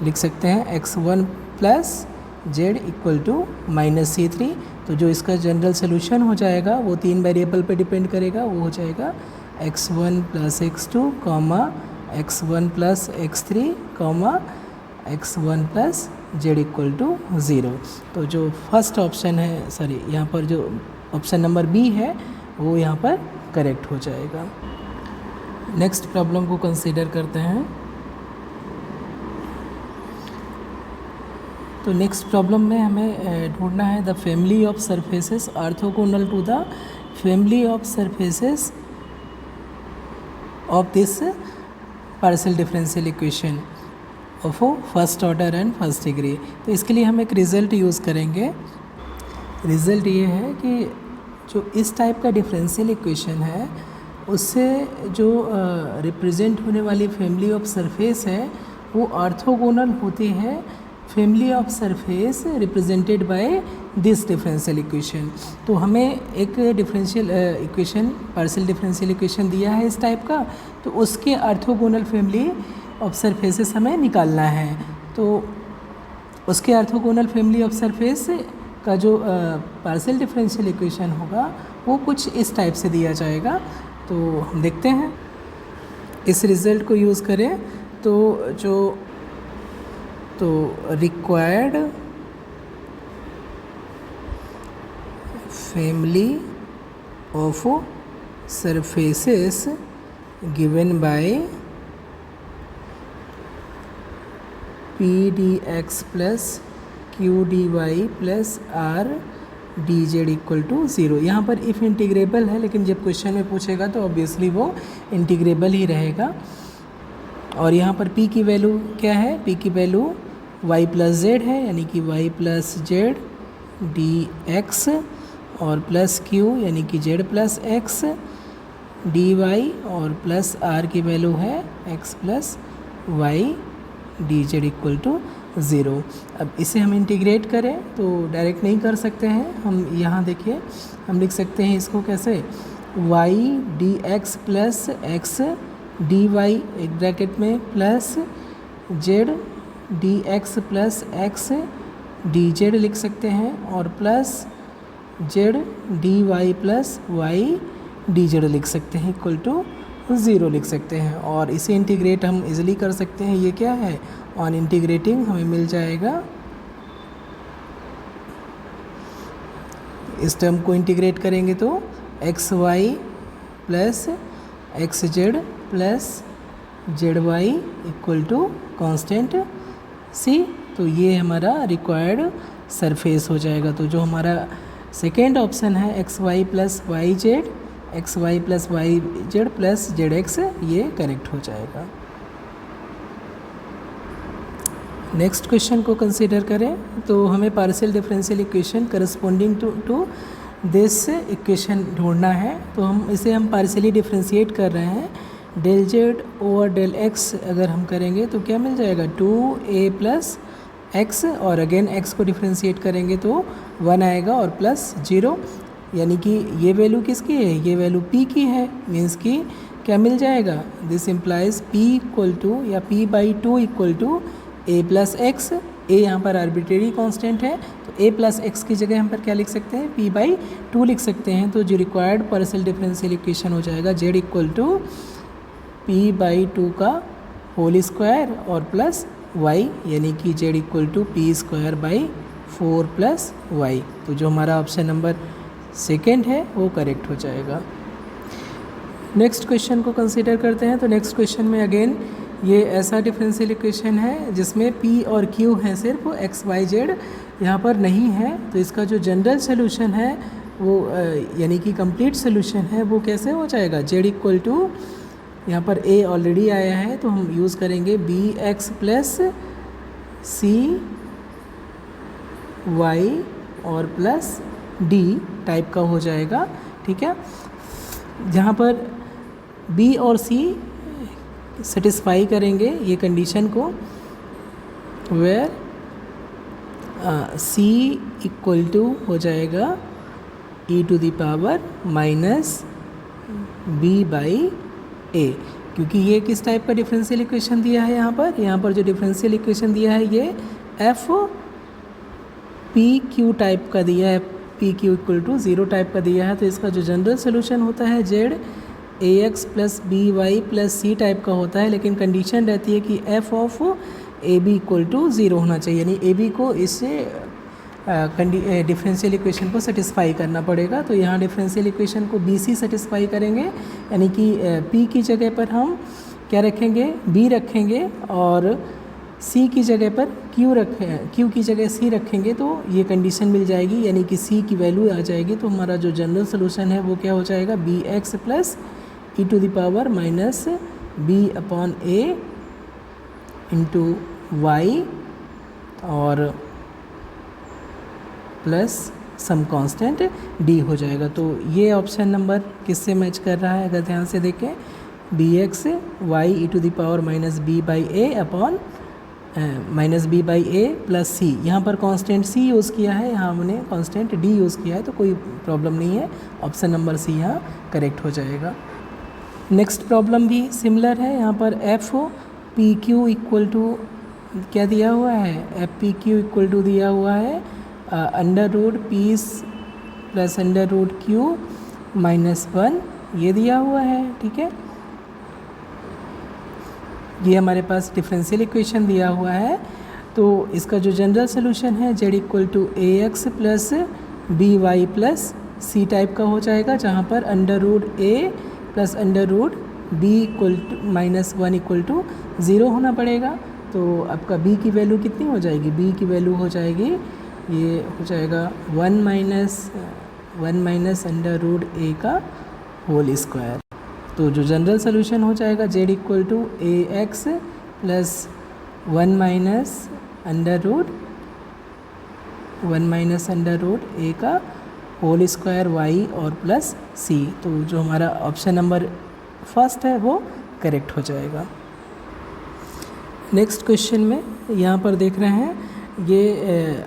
लिख सकते हैं x1 plus z equal to -c3। तो जो इसका जनरल सोल्यूशन हो जाएगा वो 3 वेरिएबल पे डिपेंड करेगा, वो हो जाएगा x1 plus x2 comma x1 plus x3 comma x1 plus z equal to 0। तो जो फर्स्ट ऑप्शन है यहाँ पर जो ऑप्शन नंबर बी है वो यहाँ पर करेक्ट हो जाएगा। नेक्स्ट प्रॉब्लम को कंसीडर करते हैं। तो नेक्स्ट प्रॉब्लम में हमें ढूंढना है the family of surfaces orthogonal to the family of surfaces of this partial differential equation. Of first order and first degree. तो इसके लिए हम एक रिज़ल्ट यूज़ करेंगे। रिज़ल्ट ये है कि जो इस टाइप का डिफरेंशियल इक्वेशन है उससे जो रिप्रेजेंट होने वाली फैमिली ऑफ सरफेस है वो ऑर्थोगोनल होती है family of surface represented by this differential equation. तो हमें एक differential equation partial differential equation दिया है इस टाइप का, तो उसके ऑर्थोगोनल फैमिली ऑफ सरफेसेस हमें निकालना है। तो उसके ऑर्थोगोनल फैमिली ऑफ सरफेस का जो पार्शियल डिफरेंशियल इक्वेशन होगा वो कुछ इस टाइप से दिया जाएगा। तो हम देखते हैं इस रिज़ल्ट को यूज़ करें तो required family of surfaces given by p d x plus q d y plus r d z equal to 0। यहाँ पर इफ़ इंटीग्रेबल है, लेकिन जब क्वेश्चन में पूछेगा तो ऑब्वियसली वो इंटीग्रेबल ही रहेगा। और यहाँ पर p की वैल्यू क्या है? p की वैल्यू y प्लस जेड है, यानी कि y plus z d x, और प्लस q यानी कि z plus x d y, और प्लस r की वैल्यू है x plus y d z equal to 0। अब इसे हम इंटीग्रेट करें तो डायरेक्ट नहीं कर सकते हैं, हम यहाँ देखिए हम लिख सकते हैं इसको कैसे, y d x plus x d y एक ब्रैकेट में plus z d x plus x d z लिख सकते हैं, और plus z d y plus y d z लिख सकते हैं इक्वल टू 0 लिख सकते हैं। और इसे इंटीग्रेट हम इजीली कर सकते हैं। ये क्या है? ऑन इंटीग्रेटिंग हमें मिल जाएगा, इस टर्म को इंटीग्रेट करेंगे तो x y plus x z plus z y equal to constant c. तो ये हमारा रिक्वायर्ड सरफेस हो जाएगा। तो जो हमारा सेकेंड ऑप्शन है x y plus y z, x y plus y z plus z x, ये करेक्ट हो जाएगा। नेक्स्ट क्वेश्चन को कंसीडर करें तो हमें partial differential equation corresponding to this equation ढूंढना है। तो हम पार्शियली डिफरेंशिएट कर रहे हैं। Del Z over del x अगर हम करेंगे तो क्या मिल जाएगा? 2a प्लस एक्स, और अगेन एक्स को डिफरेंशिएट करेंगे तो 1 आएगा और प्लस 0, यानी कि ये वैल्यू किसकी है? ये वैल्यू p की है। मीन्स कि क्या मिल जाएगा? This implies p equal to या p/2 equal to a plus x. a यहाँ पर आर्बिट्रेरी कांस्टेंट है, तो a प्लस एक्स की जगह हम पर क्या लिख सकते हैं? p/2 लिख सकते हैं। तो जो रिक्वायर्ड पार्शियल डिफरेंशियल इक्वेशन हो जाएगा z इक्वल टू p/2 का होल स्क्वायर और प्लस y, यानी कि z equal to p² 4 plus y। तो जो हमारा ऑप्शन नंबर सेकेंड है वो करेक्ट हो जाएगा। नेक्स्ट क्वेश्चन को कंसीडर करते हैं। तो नेक्स्ट क्वेश्चन में अगेन ये ऐसा डिफरेंशियल इक्वेशन है जिसमें p और q है, सिर्फ x y z यहाँ पर नहीं है। तो इसका जो जनरल सोल्यूशन है वो यानी कि कंप्लीट सोल्यूशन है वो कैसे हो जाएगा? z इक्वल टू, यहाँ पर a ऑलरेडी आया है तो हम यूज़ करेंगे bx प्लस c y और प्लस d टाइप का हो जाएगा। ठीक है, जहाँ पर b और c सेटिस्फाई करेंगे ये कंडीशन को, वेयर c इक्वल टू हो जाएगा e⁻⁻b/a, क्योंकि ये किस टाइप का डिफरेंशियल इक्वेशन दिया है? यहाँ पर जो डिफरेंशियल इक्वेशन दिया है ये f pq टाइप का दिया है, pq इक्वल टू 0 टाइप का दिया है। तो इसका जो जनरल सोल्यूशन होता है z ax plus by plus c type का होता है, लेकिन कंडीशन रहती है कि f of ab equal to 0 होना चाहिए, यानी ab को इससे डिफरेंशियल इक्वेशन को सेटिस्फाई करना पड़ेगा। तो यहाँ डिफरेंशियल इक्वेशन को bc सेटिस्फाई करेंगे, यानी कि p की जगह पर हम क्या रखेंगे? b रखेंगे, और c की जगह पर q की जगह c रखेंगे, तो ये कंडीशन मिल जाएगी, यानी कि c की वैल्यू आ जाएगी। तो हमारा जो जनरल सोल्यूशन है वो क्या हो जाएगा? bx plus e⁻⁻b/a into y और प्लस सम कांस्टेंट डी हो जाएगा। तो ये ऑप्शन नंबर किससे मैच कर रहा है अगर ध्यान से देखें, d x y e to the power minus b by a upon minus b by a plus c. यहाँ पर कांस्टेंट सी यूज़ किया है, यहाँ हमने कांस्टेंट डी यूज़ किया है, तो कोई प्रॉब्लम नहीं है, ऑप्शन नंबर सी यहाँ करेक्ट हो जाएगा। नेक्स्ट प्रॉब्लम भी सिमिलर है, यहाँ पर f p q equal to क्या दिया हुआ है, f p q equal to दिया हुआ है under root p plus under root q minus 1 ये दिया हुआ है। ठीक है, ये हमारे पास डिफरेंशियल इक्वेशन दिया हुआ है। तो इसका जो जनरल सोल्यूशन है Z equal to A x plus b y plus c type का हो जाएगा, जहाँ पर under root a plus under root b equal to minus 1 equal to 0 होना पड़ेगा। तो आपका b की वैल्यू कितनी हो जाएगी, b की वैल्यू हो जाएगी, ये हो जाएगा 1 माइनस अंडर रूट ए का होल स्क्वायर। तो जो जनरल सोल्यूशन हो जाएगा z equal to A x plus 1 minus under root a का होल स्क्वायर y और प्लस c। तो जो हमारा ऑप्शन नंबर फर्स्ट है वो करेक्ट हो जाएगा। नेक्स्ट क्वेश्चन में यहाँ पर देख रहे हैं ये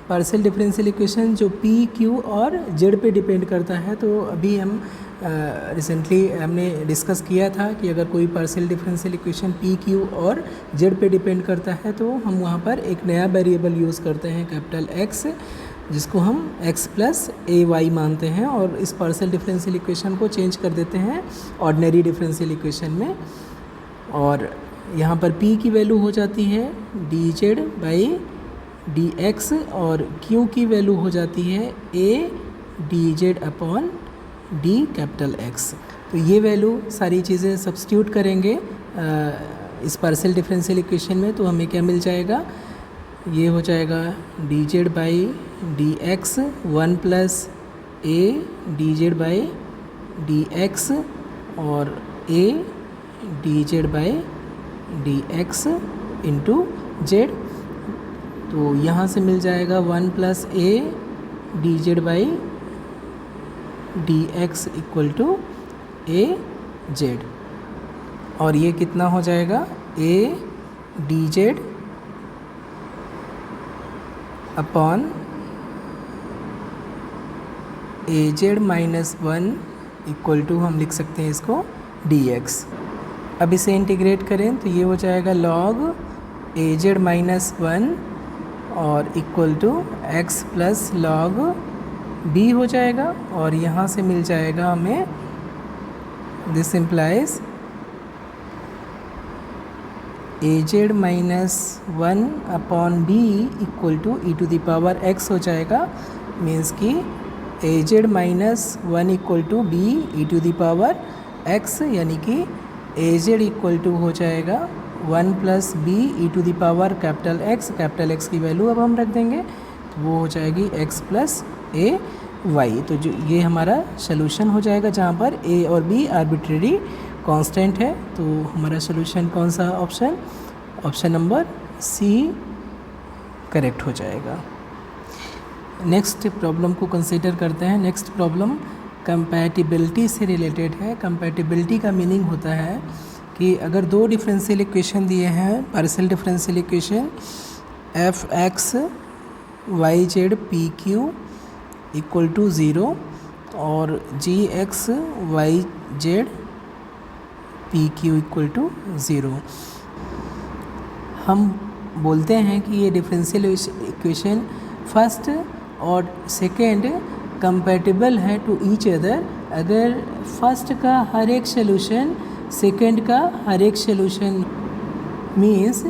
पार्शियल डिफरेंशियल इक्वेशन जो p q और z पे डिपेंड करता है। तो अभी हम रिसेंटली हमने डिस्कस किया था कि अगर कोई partial differential equation p q और z पे डिपेंड करता है तो हम वहाँ पर एक नया वेरिएबल यूज़ करते हैं कैपिटल X, जिसको हम x प्लस ए वाई मानते हैं, और इस पार्शियल डिफरेंशियल इक्वेशन को चेंज कर देते हैं ऑर्डिनरी डिफरेंशियल इक्वेशन में। और यहाँ पर p की वैल्यू हो जाती है D z by d x और q की वैल्यू हो जाती है a d z upon D capital X। तो ये वैल्यू सारी चीज़ें सब्स्टिट्यूट करेंगे इस पार्शियल डिफरेंशियल इक्वेशन में, तो हमें क्या मिल जाएगा, ये हो जाएगा d z by d x 1 plus a d z by d x और a d z by d x into z. तो यहाँ से मिल जाएगा 1 plus a d z by d x equal to a z, और ये कितना हो जाएगा a d z upon a z minus 1 equal to हम लिख सकते हैं इसको डी एक्स। अब इसे इंटीग्रेट करें तो ये हो जाएगा लॉग ए जेड माइनस 1 और equal to x plus log b हो जाएगा, और यहाँ से मिल जाएगा हमें this implies a z minus 1 upon b equal to e to the power x हो जाएगा। मीन्स कि a z minus 1 equal to b e to the power x, यानी कि ए जेड इक्वल टू हो जाएगा 1 plus b e to the power capital x की value अब हम रख देंगे, तो वो हो जाएगी x प्लस ए वाई। तो जो ये हमारा सोल्यूशन हो जाएगा, जहाँ पर a और b आर्बिट्रेरी कांस्टेंट है। तो हमारा सोल्यूशन कौन सा ऑप्शन नंबर सी करेक्ट हो जाएगा। नेक्स्ट प्रॉब्लम को कंसीडर करते हैं। नेक्स्ट प्रॉब्लम कंपैटिबिलिटी से रिलेटेड है। कंपैटिबिलिटी का मीनिंग होता है कि अगर दो डिफरेंशियल इक्वेशन दिए हैं, partial differential equation f x y z p q equal to 0 और g x y z p q equal to 0, हम बोलते हैं कि ये डिफरेंशियल इक्वेशन फर्स्ट और सेकेंड कंपैटिबल है टू ईच अदर अगर फर्स्ट का हर एक सोल्यूशन सेकेंड का हर एक सोल्यूशन, मीन्स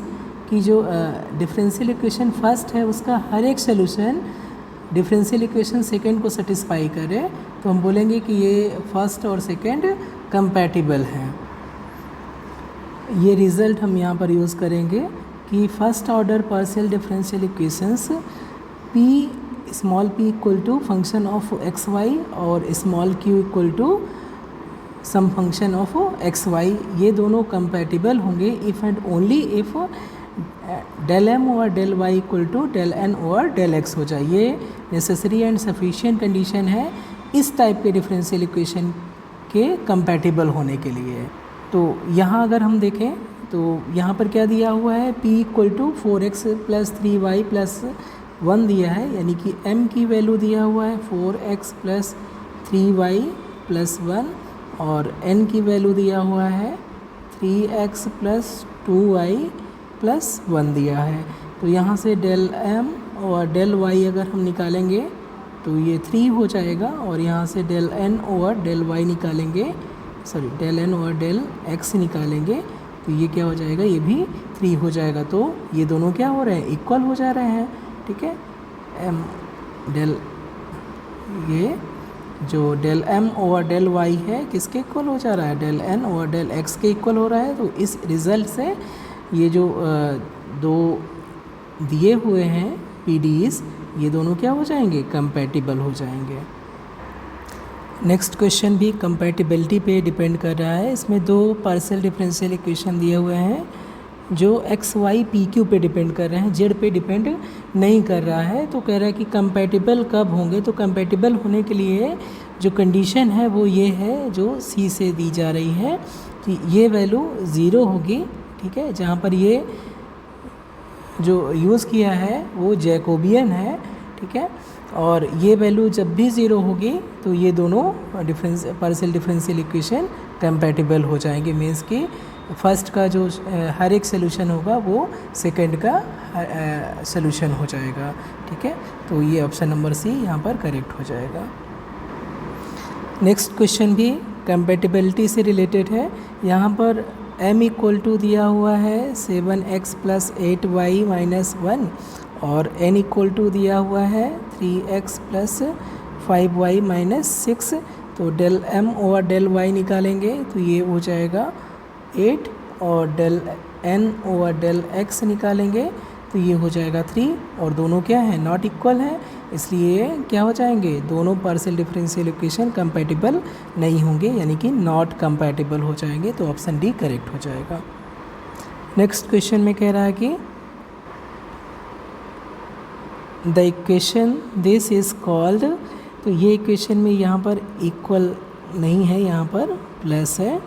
कि जो डिफरेंशियल इक्वेशन फर्स्ट है उसका हर एक सोल्यूशन डिफरेंशियल इक्वेशन सेकेंड को सेटिस्फाई करे, तो हम बोलेंगे कि ये फर्स्ट और सेकेंड कंपैटिबल हैं। ये रिज़ल्ट हम यहाँ पर यूज़ करेंगे कि first order partial differential equations p small p equal to function of x y और small q equal to some function of x y, ये दोनों कंपैटिबल होंगे if and only if del m over del y equal to del n over del x हो जाए। ये necessary and sufficient condition है इस type के differential equation के कंपैटिबल होने के लिए। तो यहाँ अगर हम देखें तो यहाँ पर क्या दिया हुआ है, p equal to 4x plus 3y plus 1 दिया है, यानी कि m की वैल्यू दिया हुआ है 4x प्लस 3y प्लस 1 और n की वैल्यू दिया हुआ है 3x प्लस 2y प्लस 1 दिया है। तो यहाँ से डेल m और डेल y अगर हम निकालेंगे तो ये 3 हो जाएगा और यहाँ से del n over del y निकालेंगे, sorry del n over del x निकालेंगे तो ये क्या हो जाएगा, ये भी 3 हो जाएगा। तो ये दोनों क्या हो रहे हैं, इक्वल हो जा रहे हैं। ठीक है, m डेल ये जो del m over del y है किसके इक्वल हो जा रहा है, del n over del x के इक्वल हो रहा है। तो इस रिज़ल्ट से ये जो दो दिए हुए हैं PDEs, ये दोनों क्या हो जाएंगे, कंपैटिबल हो जाएंगे। नेक्स्ट क्वेश्चन भी कंपैटिबिलिटी पे डिपेंड कर रहा है। इसमें दो पार्शियल डिफरेंशियल इक्वेशन दिए हुए हैं जो एक्स वाई पी क्यू पे डिपेंड कर रहे हैं, जेड पे डिपेंड नहीं कर रहा है। तो कह रहा है कि कंपैटिबल कब होंगे, तो कंपैटिबल होने के लिए जो कंडीशन है वो ये है जो सी से दी जा रही है कि ये वैल्यू ज़ीरो होगी। ठीक है, जहाँ पर ये जो यूज़ किया है वो जैकोबियन है। ठीक है, और ये वैल्यू जब भी ज़ीरो होगी तो ये दोनों पार्शियल डिफरेंशियल इक्वेशन कंपैटिबल हो जाएंगे। मीन्स कि फर्स्ट का जो हर एक सोल्यूशन होगा वो सेकंड का सोल्यूशन हो जाएगा। ठीक है, तो ये ऑप्शन नंबर सी यहाँ पर करेक्ट हो जाएगा। नेक्स्ट क्वेश्चन भी कंपैटिबिलिटी से रिलेटेड है। यहाँ पर m इक्वल टू दिया हुआ है 7x प्लस 8y माइनस 1 और n इक्वल टू दिया हुआ है 3x प्लस 5y माइनस 6। तो del m over del y निकालेंगे तो ये हो जाएगा 8 और del n over del x निकालेंगे तो ये हो जाएगा 3 और दोनों क्या हैं, नॉट इक्वल हैं, इसलिए क्या हो जाएंगे, दोनों पार्शियल डिफरेंशियल इक्वेशन कंपैटिबल नहीं होंगे, यानी कि नॉट कंपैटिबल हो जाएंगे। तो ऑप्शन डी करेक्ट हो जाएगा। नेक्स्ट क्वेश्चन में कह रहा है कि the equation this is called, तो ये इक्वेशन में यहाँ पर इक्वल नहीं है, यहाँ पर प्लस है,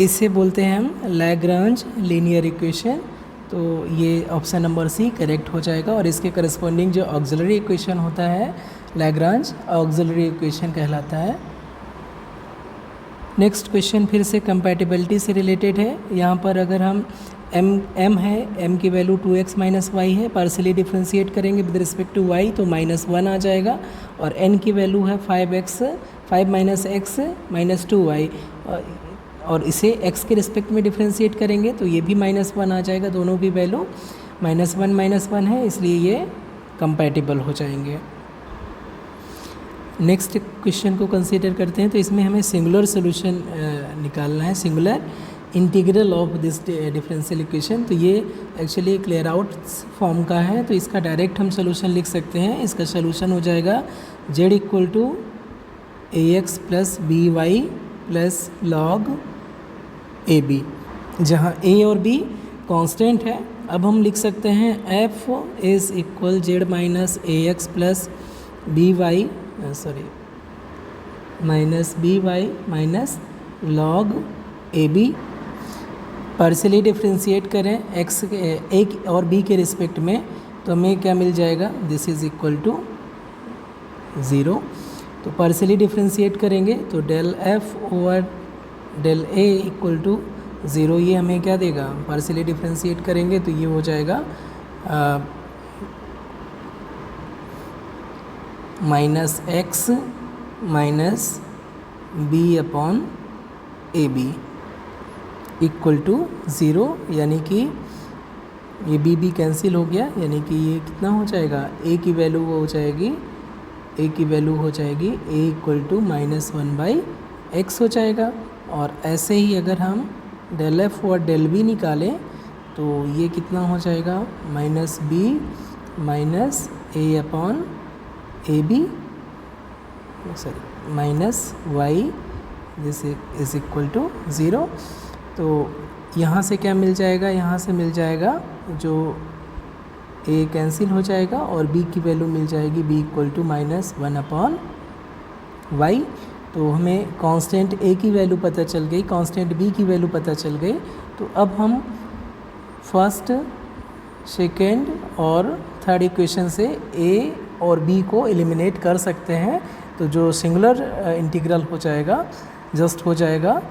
इसे बोलते हैं हम लैग्रांज लीनियर इक्वेशन। तो ये ऑप्शन नंबर सी करेक्ट हो जाएगा और इसके करस्पॉन्डिंग जो ऑक्सिलरी इक्वेशन होता है लैग्रांज ऑक्सिलरी इक्वेशन कहलाता है। नेक्स्ट क्वेश्चन फिर से कंपैटिबिलिटी से रिलेटेड है। यहाँ पर अगर हम m है, m की वैल्यू 2x माइनस वाई है, पार्शियली डिफ्रेंशिएट करेंगे विद रिस्पेक्ट टू y तो -1 आ जाएगा और n की वैल्यू है 5 माइनस x माइनस 2y और इसे x के रिस्पेक्ट में डिफ्रेंशिएट करेंगे तो ये भी -1 आ जाएगा, दोनों की वैल्यू -1 है, इसलिए ये कंपैटिबल हो जाएंगे। नेक्स्ट क्वेश्चन को कंसीडर करते हैं। तो इसमें हमें सिंगुलर सॉल्यूशन निकालना है, singular integral of this differential equation. तो ये एक्चुअली क्लियर आउट फॉर्म का है, तो इसका डायरेक्ट हम सॉल्यूशन लिख सकते हैं। इसका सॉल्यूशन हो जाएगा z equal to ax plus b y plus log a b, जहाँ a और b कांस्टेंट है। अब हम लिख सकते हैं f is equal z minus ax plus b y minus b y minus log a b. Partially differentiate करें x a और b के रिस्पेक्ट में तो हमें क्या मिल जाएगा, दिस इज़ इक्वल टू 0। तो पार्शियली डिफ्रेंशिएट करेंगे तो del f over del a equal to 0, ये हमें क्या देगा, पार्शियली डिफ्रेंशिएट करेंगे तो ये हो जाएगा minus x minus b upon a b equal to 0, यानी कि ये बी कैंसिल हो गया, यानी कि ये कितना हो जाएगा, a की वैल्यू हो जाएगी a इक्वल टू -1/x हो जाएगा। और ऐसे ही अगर हम डेल f और डेल b निकालें तो ये कितना हो जाएगा, -b minus a upon a b minus y this is equal to 0। तो यहाँ से क्या मिल जाएगा, यहाँ से मिल जाएगा जो a कैंसिल हो जाएगा और b की वैल्यू मिल जाएगी b इक्वल टू -1/y। तो हमें कांस्टेंट a की वैल्यू पता चल गई, कांस्टेंट b की वैल्यू पता चल गई। तो अब हम फर्स्ट, सेकेंड और थर्ड इक्वेशन से a और b को एलिमिनेट कर सकते हैं। तो जो सिंगुलर इंटीग्रल हो जाएगा, जस्ट हो जाएगा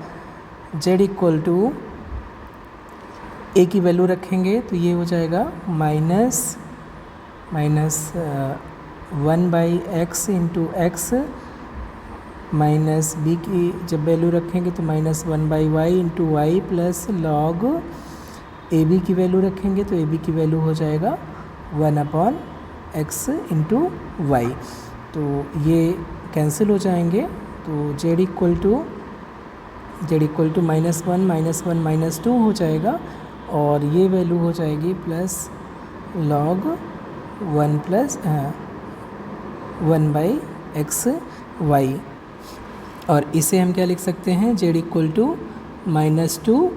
z इक्वल टू a की वैल्यू रखेंगे तो ये हो जाएगा -1/x into x, minus b की जब वैल्यू रखेंगे तो -1/y into y plus log ab की वैल्यू रखेंगे तो ab की वैल्यू हो जाएगा 1/x इंटू वाई। तो ये कैंसिल हो जाएंगे। तो z इक्वल टू -1 -2 हो जाएगा और ये वैल्यू हो जाएगी प्लस लॉग 1/xy। और इसे हम क्या लिख सकते हैं, z इक्वल टू -2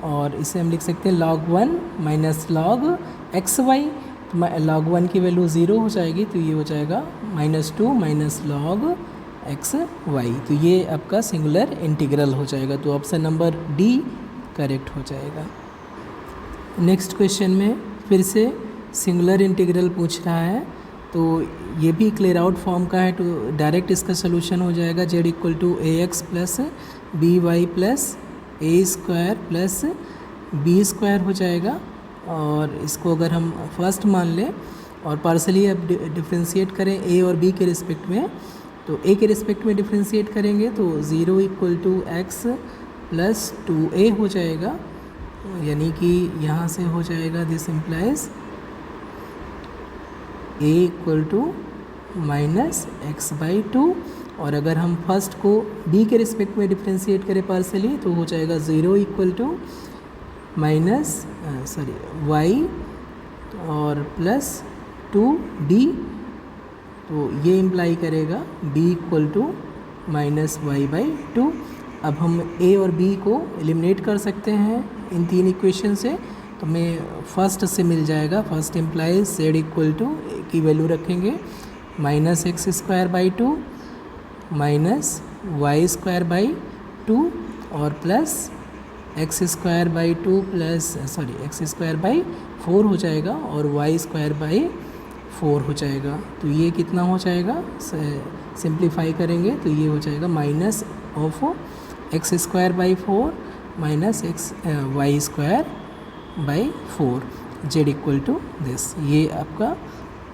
और इसे हम लिख सकते हैं log 1 माइनस लॉग xy। तो log 1 की वैल्यू 0 हो जाएगी तो ये हो जाएगा -2 माइनस लॉग xy। तो ये आपका सिंगुलर इंटीग्रल हो जाएगा। तो ऑप्शन नंबर डी करेक्ट हो जाएगा। नेक्स्ट क्वेश्चन में फिर से सिंगुलर इंटीग्रल पूछ रहा है, तो ये भी क्लियर आउट फॉर्म का है। तो डायरेक्ट इसका सोल्यूशन हो जाएगा z equal to ax plus by plus a square plus b square हो जाएगा। और इसको अगर हम फर्स्ट मान लें और पार्सली अब डिफ्रेंशिएट करें a और b के रिस्पेक्ट में, तो a के रिस्पेक्ट में डिफ्रेंशिएट करेंगे तो 0 equal to x plus 2a हो जाएगा। यानी कि यहाँ से हो जाएगा this implies a equal to -x/2। और अगर हम फर्स्ट को b के रिस्पेक्ट में डिफ्रेंशिएट करें पार्सली तो हो जाएगा 0 इक्वल टू y और प्लस 2d। तो ये इम्प्लाई करेगा b इक्वल टू -y/2। अब हम a और b को एलिमिनेट कर सकते हैं इन तीन इक्वेशन से। तो हमें फर्स्ट से मिल जाएगा, first implies z equal to की वैल्यू रखेंगे -x²/2 माइनस y²/2 और प्लस x²/2 प्लस x²/4 हो जाएगा और y²/4 हो जाएगा। तो ये कितना हो जाएगा, सिंप्लीफाई करेंगे तो ये हो जाएगा minus of x²/4 minus y²/4 z equal to this. ये आपका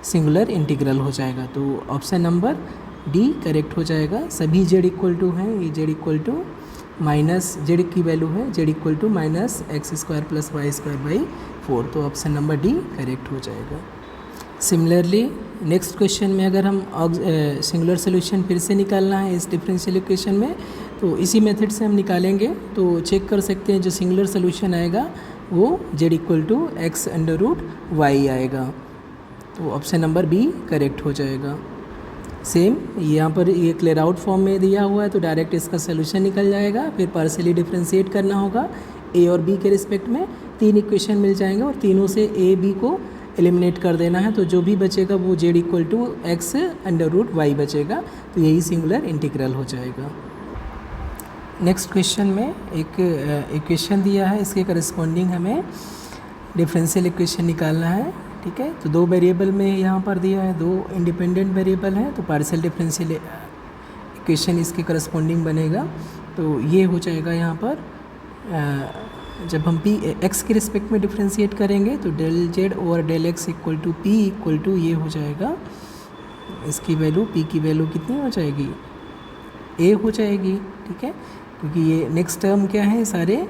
सिंगुलर इंटीग्रल हो जाएगा। तो ऑप्शन नंबर डी करेक्ट हो जाएगा। सभी z इक्वल टू हैं, ये z equal to minus z की वैल्यू है z equal to -x² plus y²/4। तो ऑप्शन नंबर डी करेक्ट हो जाएगा। सिमिलरली नेक्स्ट क्वेश्चन में अगर हम सिंगुलर सोल्यूशन फिर से निकालना है इस डिफरेंशियल इक्वेशन में, तो इसी मेथड से हम निकालेंगे। तो चेक कर सकते हैं जो सिंगुलर सोल्यूशन आएगा वो z इक्वल टू x√y आएगा। तो ऑप्शन नंबर बी करेक्ट हो जाएगा। सेम यहाँ पर ये क्लियर आउट फॉर्म में दिया हुआ है तो डायरेक्ट इसका सोल्यूशन निकल जाएगा। फिर पार्शियली डिफरेंशिएट करना होगा a और b के रिस्पेक्ट में, तीन इक्वेशन मिल जाएंगे और तीनों से a b को एलिमिनेट कर देना है। तो जो भी बचेगा वो z इक्वल टू x√y बचेगा। तो यही सिंगुलर इंटीग्रल हो जाएगा। नेक्स्ट क्वेश्चन में एक इक्वेशन दिया है, इसके करस्पॉन्डिंग हमें डिफरेंशियल इक्वेशन निकालना है। ठीक है, तो दो वेरिएबल में यहाँ पर दिया है, दो इंडिपेंडेंट वेरिएबल हैं। तो पार्शियल डिफरेंशियल इक्वेशन इसके करस्पॉन्डिंग बनेगा। तो ये हो जाएगा यहाँ पर जब हम x के रिस्पेक्ट में डिफरेंशिएट करेंगे तो del z over del x equal to p equal to ये हो जाएगा, इसकी वैल्यू p की वैल्यू कितनी हो जाएगी, a हो जाएगी। ठीक है, क्योंकि ये नेक्स्ट टर्म क्या है, सारे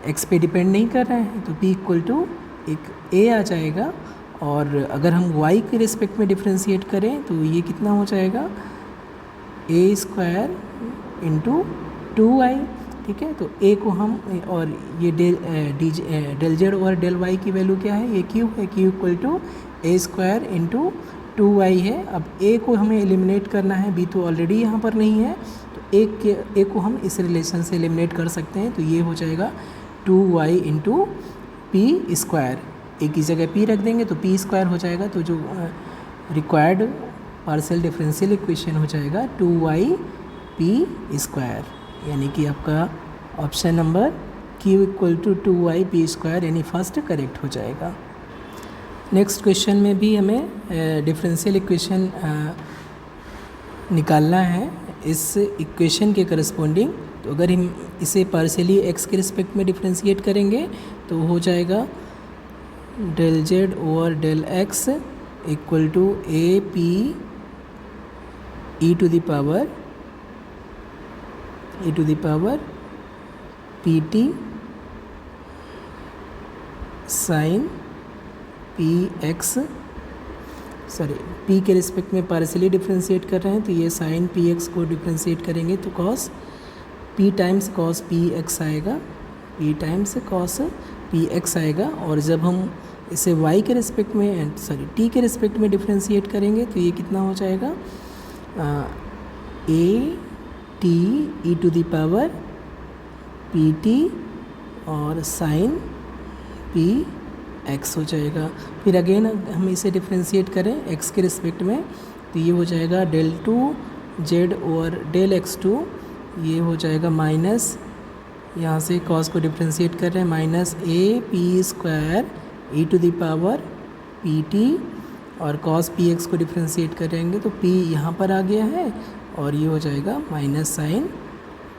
x पे डिपेंड नहीं कर रहे हैं। तो p इक्वल टू एक a आ जाएगा। और अगर हम y के रिस्पेक्ट में डिफरेंशिएट करें तो ये कितना हो जाएगा, a² इंटू 2y। ठीक है, तो a को हम और ये डेल z और डेल y की वैल्यू क्या है, ये q है, q equal to a² into 2y है। अब a को हमें एलिमिनेट करना है, b तो ऑलरेडी यहाँ पर नहीं है, तो a को हम इस रिलेशन से एलिमिनेट कर सकते हैं। तो ये हो जाएगा 2y इंटू पी स्क्वायर, एक की जगह p रख देंगे तो p स्क्वायर हो जाएगा। तो जो रिक्वायर्ड पार्शियल डिफरेंशियल इक्वेशन हो जाएगा 2y p स्क्वायर, यानी कि आपका option number q equal to 2y p square यानी फर्स्ट करेक्ट हो जाएगा। नेक्स्ट क्वेश्चन में भी हमें डिफरेंशियल इक्वेशन निकालना है इस इक्वेशन के करस्पॉन्डिंग। तो अगर हम इसे पार्शियली x के रिस्पेक्ट में डिफरेंशिएट करेंगे तो हो जाएगा del z over del x equal to a p e to the power p t sine p x, sorry p के रिस्पेक्ट में पार्शियली डिफरेंशिएट कर रहे हैं तो ये साइन पी एक्स को डिफरेंशिएट करेंगे तो cos p times cos p x आएगा, p times cos p x आएगा। और जब हम इसे y के रिस्पेक्ट में t के रिस्पेक्ट में डिफरेंशिएट करेंगे तो ये कितना हो जाएगा a t e to the power p t और साइन पी एक्स हो जाएगा। फिर अगेन हम इसे डिफरेंशिएट करें x के रिस्पेक्ट में तो ये हो जाएगा del two Z over del x two, ये हो जाएगा माइनस, यहाँ से कॉस को डिफरेंशिएट कर रहे हैं minus a p square e to the power p t और कॉस पी एक्स को डिफरेंशिएट करेंगे तो p यहाँ पर आ गया है और ये हो जाएगा माइनस साइन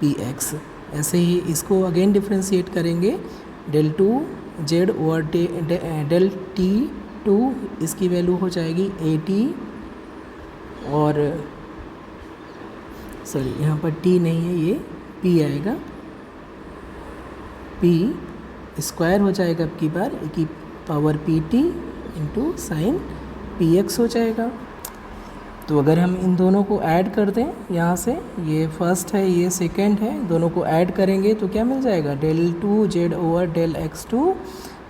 पी एक्स। ऐसे ही इसको अगेन डिफरेंशिएट करेंगे del two Z over del t two, इसकी वैल्यू हो जाएगी ए टी और सॉरी यहाँ पर t नहीं है, ये p आएगा, p स्क्वायर हो जाएगा अब की बार e की power p T into sine p x हो जाएगा। तो अगर हम इन दोनों को ऐड कर दें यहाँ से, ये फर्स्ट है ये सेकंड है, दोनों को ऐड करेंगे तो क्या मिल जाएगा del two Z over del x two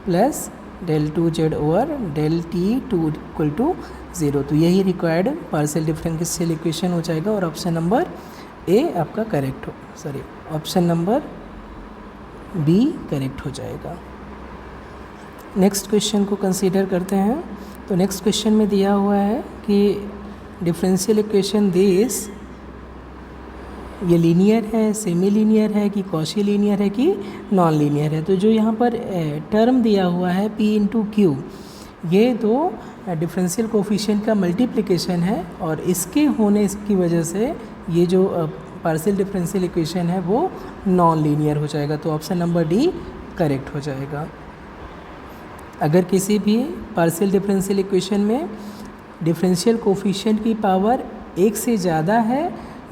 plus del two Z over del t two equal to 0। तो यही रिक्वायर्ड पार्शियल डिफरेंशियल इक्वेशन हो जाएगा और ऑप्शन नंबर ए आपका करेक्ट हो, sorry option number b correct हो जाएगा। नेक्स्ट क्वेश्चन को कंसीडर करते हैं। तो नेक्स्ट क्वेश्चन में दिया हुआ है कि डिफरेंशियल इक्वेशन दिस, ये लीनियर है, सेमी लीनियर है कि कॉशी लीनियर है कि नॉन लीनियर है। तो जो यहाँ पर टर्म दिया हुआ है p इंटू क्यू, ये दो डिफरेंशियल कोफिशिएंट का मल्टीप्लिकेशन है और इसके होने की वजह से ये जो पार्शियल डिफरेंशियल इक्वेशन है वो नॉन लीनियर हो जाएगा। तो ऑप्शन नंबर डी करेक्ट हो जाएगा। अगर किसी भी पार्शियल डिफरेंशियल इक्वेशन में डिफरेंशियल कोफिशिएंट की पावर एक से ज़्यादा है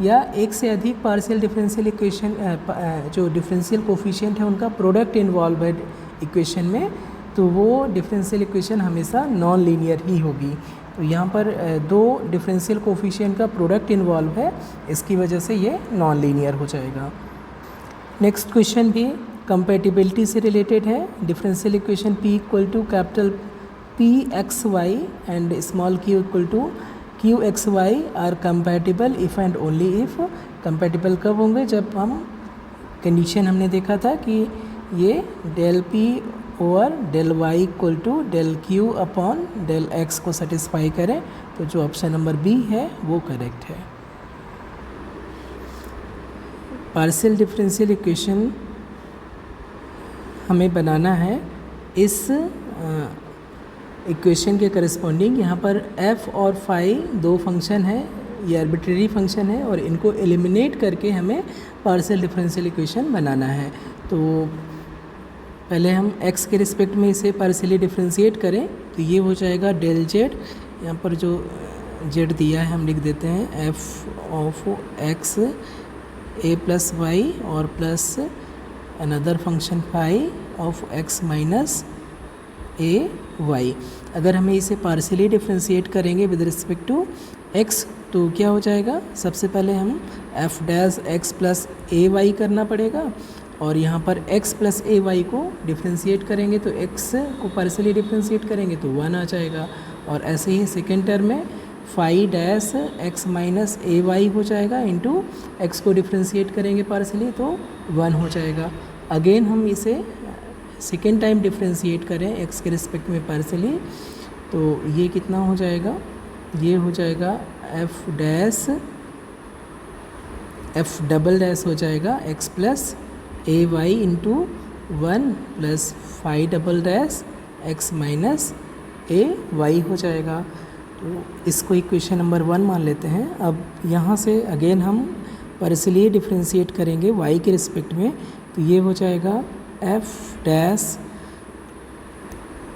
या एक से अधिक पार्शियल डिफरेंशियल इक्वेशन जो डिफरेंशियल कोफिशिएंट है उनका प्रोडक्ट इन्वॉल्व है इक्वेशन में, तो वो डिफरेंशियल इक्वेशन हमेशा नॉन लीनियर ही होगी। तो यहाँ पर दो डिफरेंशियल कोफिशिएंट का प्रोडक्ट इन्वॉल्व है, इसकी वजह से ये नॉन लीनियर हो जाएगा। नेक्स्ट क्वेश्चन भी कंपैटिबिलिटी से रिलेटेड है। Differential equation p equal to capital P x y and small q equal to q x y are compatible if and only if. Compatible कब होंगे? जब हम कंडीशन हमने देखा था कि ये del p over del y equal to del q upon del x को सेटिस्फाई करें। तो जो ऑप्शन नंबर बी है वो करेक्ट है। पार्शियल डिफरेंशियल इक्वेशन हमें बनाना है इस इक्वेशन के करस्पॉन्डिंग। यहाँ पर f और फाई दो फंक्शन है, ये आर्बिट्रेरी फंक्शन है और इनको एलिमिनेट करके हमें पार्शियल डिफरेंशियल इक्वेशन बनाना है। तो पहले हम x के रिस्पेक्ट में इसे पार्शियली डिफरेंशिएट करें तो ये हो जाएगा डेल z। यहाँ पर जो z दिया है हम लिख देते हैं f of x a plus Y और plus another function phi of x minus a y. अगर हमें इसे पार्शियली डिफरेंशिएट करेंगे विद रिस्पेक्ट टू x तो क्या हो जाएगा? सबसे पहले हम f डैश x प्लस ए वाई करना पड़ेगा और यहाँ पर x प्लस ए वाई को डिफरेंशिएट करेंगे तो x को पार्शियली डिफरेंशिएट करेंगे तो 1 आ जाएगा। और ऐसे ही सेकेंड टर्म में phi dash x minus a y हो जाएगा इंटू x को डिफरेंशिएट करेंगे पार्शियली तो 1 हो जाएगा। अगेन हम इसे सेकेंड टाइम डिफ्रेंशिएट करें एक्स के रिस्पेक्ट में पार्सली, तो ये कितना हो जाएगा, ये हो जाएगा एफ डबल डैश हो जाएगा x plus A y into 1 plus phi double dash x minus a y हो जाएगा। तो इसको इक्वेशन नंबर 1 मान लेते हैं। अब यहाँ से अगेन हम पार्शियली डिफ्रेंशिएट करेंगे y के रिस्पेक्ट में, तो ये हो जाएगा एफ डैश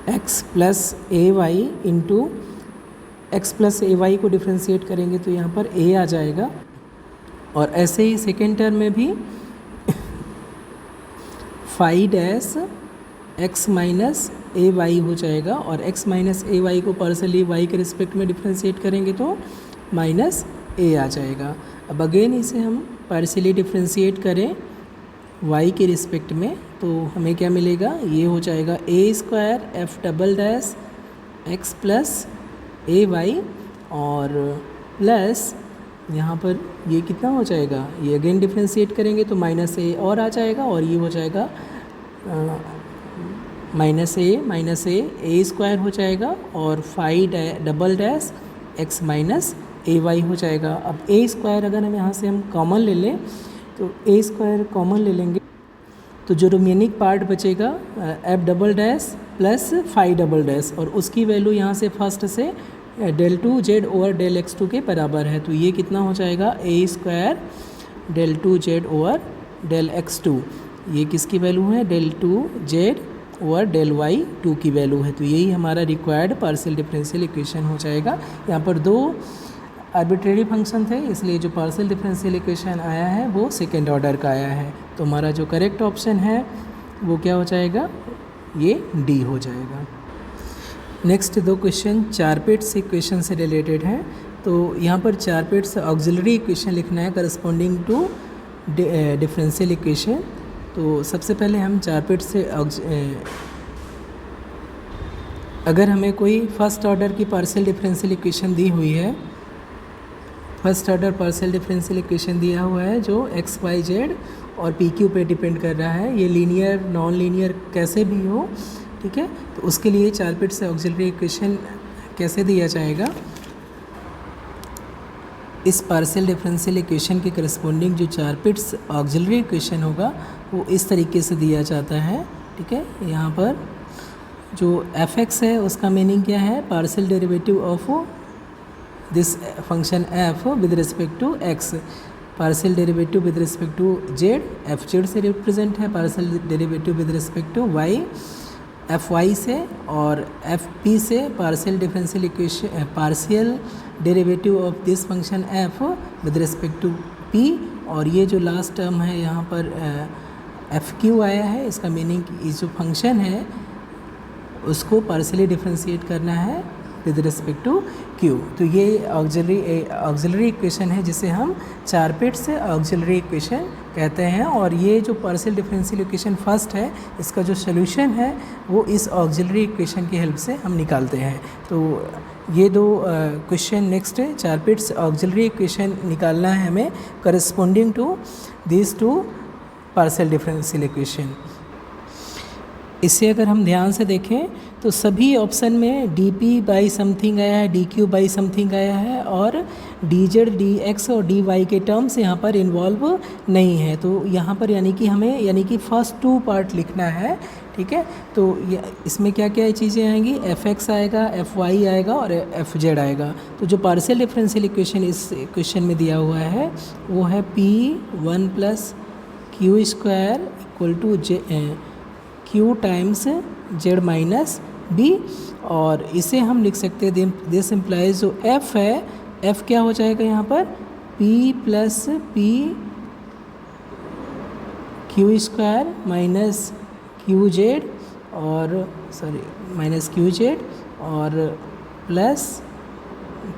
एक्स प्लस ए वाई इंटू एक्स प्लस ए वाई को डिफ्रेंशिएट करेंगे तो यहाँ पर a आ जाएगा। और ऐसे ही सेकेंड टर्म में भी five dash x minus a y हो जाएगा, और x माइनस ए वाई को पार्शियली y के रिस्पेक्ट में डिफ्रेंशिएट करेंगे तो माइनस a आ जाएगा। अब अगेन इसे हम पार्शियली डिफ्रेंशिएट करें y के रिस्पेक्ट में, तो हमें क्या मिलेगा, ये हो जाएगा a square f double dash x plus A Y, और प्लस यहाँ पर ये कितना हो जाएगा, ये अगेन डिफ्रेंशिएट करेंगे तो माइनस a और आ जाएगा, और ये हो जाएगा माइनस ए स्क्वायर हो जाएगा, और phi double dash x minus a y हो जाएगा। अब ए स्क्वायर अगर हम यहाँ से हम कॉमन ले लें, तो ए स्क्वायर कॉमन ले लेंगे तो जो रिमेनिंग पार्ट बचेगा f double dash plus phi double dash, और उसकी वैल्यू यहाँ से फर्स्ट से del two Z over del x two के बराबर है, तो ये कितना हो जाएगा a square del two Z over del x two, ये किसकी वैल्यू है, del two Z over del Y two की वैल्यू है। तो यही हमारा रिक्वायर्ड पार्शियल डिफरेंशियल इक्वेशन हो जाएगा। यहाँ पर दो आर्बिट्रेरी फंक्शन थे, इसलिए जो पार्शियल डिफरेंशियल इक्वेशन आया है वो सेकेंड ऑर्डर का आया है। तो हमारा जो करेक्ट ऑप्शन है वो क्या हो जाएगा, ये डी हो जाएगा। नेक्स्ट दो क्वेश्चन चारपेट्स इक्वेशन से रिलेटेड हैं। तो यहाँ पर चारपेट्स ऑक्सिलरी इक्वेशन लिखना है करस्पॉन्डिंग टू डिफरेंशियल इक्वेशन। तो सबसे पहले हम चारपेट से अगर हमें कोई फर्स्ट ऑर्डर की पार्शियल डिफरेंशियल इक्वेशन दी हुई है, first order partial differential equation दिया हुआ है जो एक्स वाई जेड और पी क्यू पे डिपेंड कर रहा है, ये लीनियर नॉन लीनियर कैसे भी हो, ठीक है। तो उसके लिए चारपेट से ऑक्सिलरी इक्वेशन कैसे दिया जाएगा, इस पार्शियल डिफरेंशियल इक्वेशन के करस्पॉन्डिंग जो चारपेट्स ऑक्सिलरी इक्वेशन होगा वो इस तरीके से दिया जाता है, ठीक है। यहाँ पर जो एफ एक्स है उसका मीनिंग क्या है, partial derivative of this function f with respect to x, partial derivative with respect to z f z से रिप्रेजेंट है, partial derivative with respect to y f y से, और एफ पी से partial differential equation partial derivative of this function f with respect to p, और ये जो last term है यहाँ पर एफ क्यू आया है, इसका मीनिंग ये जो फंक्शन है उसको पार्शियली डिफरेंशिएट करना है विद रिस्पेक्ट टू क्यू। तो ये ऑक्सिलरी इक्वेशन है जिसे हम चारपेट से ऑक्सिलरी इक्वेशन कहते हैं, और ये जो पार्शियल डिफरेंशियल इक्वेशन फर्स्ट है इसका जो सोल्यूशन है वो इस ऑक्सिलरी इक्वेशन की हेल्प से हम निकालते हैं। तो ये दो क्वेश्चन नेक्स्ट है, चारपेट से ऑक्सिलरी इक्वेशन निकालना है हमें corresponding to this two partial differential equation. इसे अगर हम ध्यान से देखें तो सभी ऑप्शन में डी पी बाई समथिंग आया है, डी क्यू बाई समथिंग आया है, और डी जेड डी एक्स और डी वाई के टर्म्स यहाँ पर इन्वॉल्व नहीं है। तो यहाँ पर यानी कि फर्स्ट टू पार्ट लिखना है, ठीक है। तो इसमें क्या क्या चीज़ें आएंगी, एफ एक्स आएगा, एफ वाई आएगा और एफ जेड आएगा। तो जो पार्शियल डिफरेंशियल इक्वेशन इस क्वेश्चन में दिया हुआ है वो है p one plus q square equal to q times z minus b, और इसे हम लिख सकते हैं दिस इम्प्लाइज जो एफ है, एफ क्या हो जाएगा यहाँ पर p plus p q square minus q z और माइनस क्यू जेड और प्लस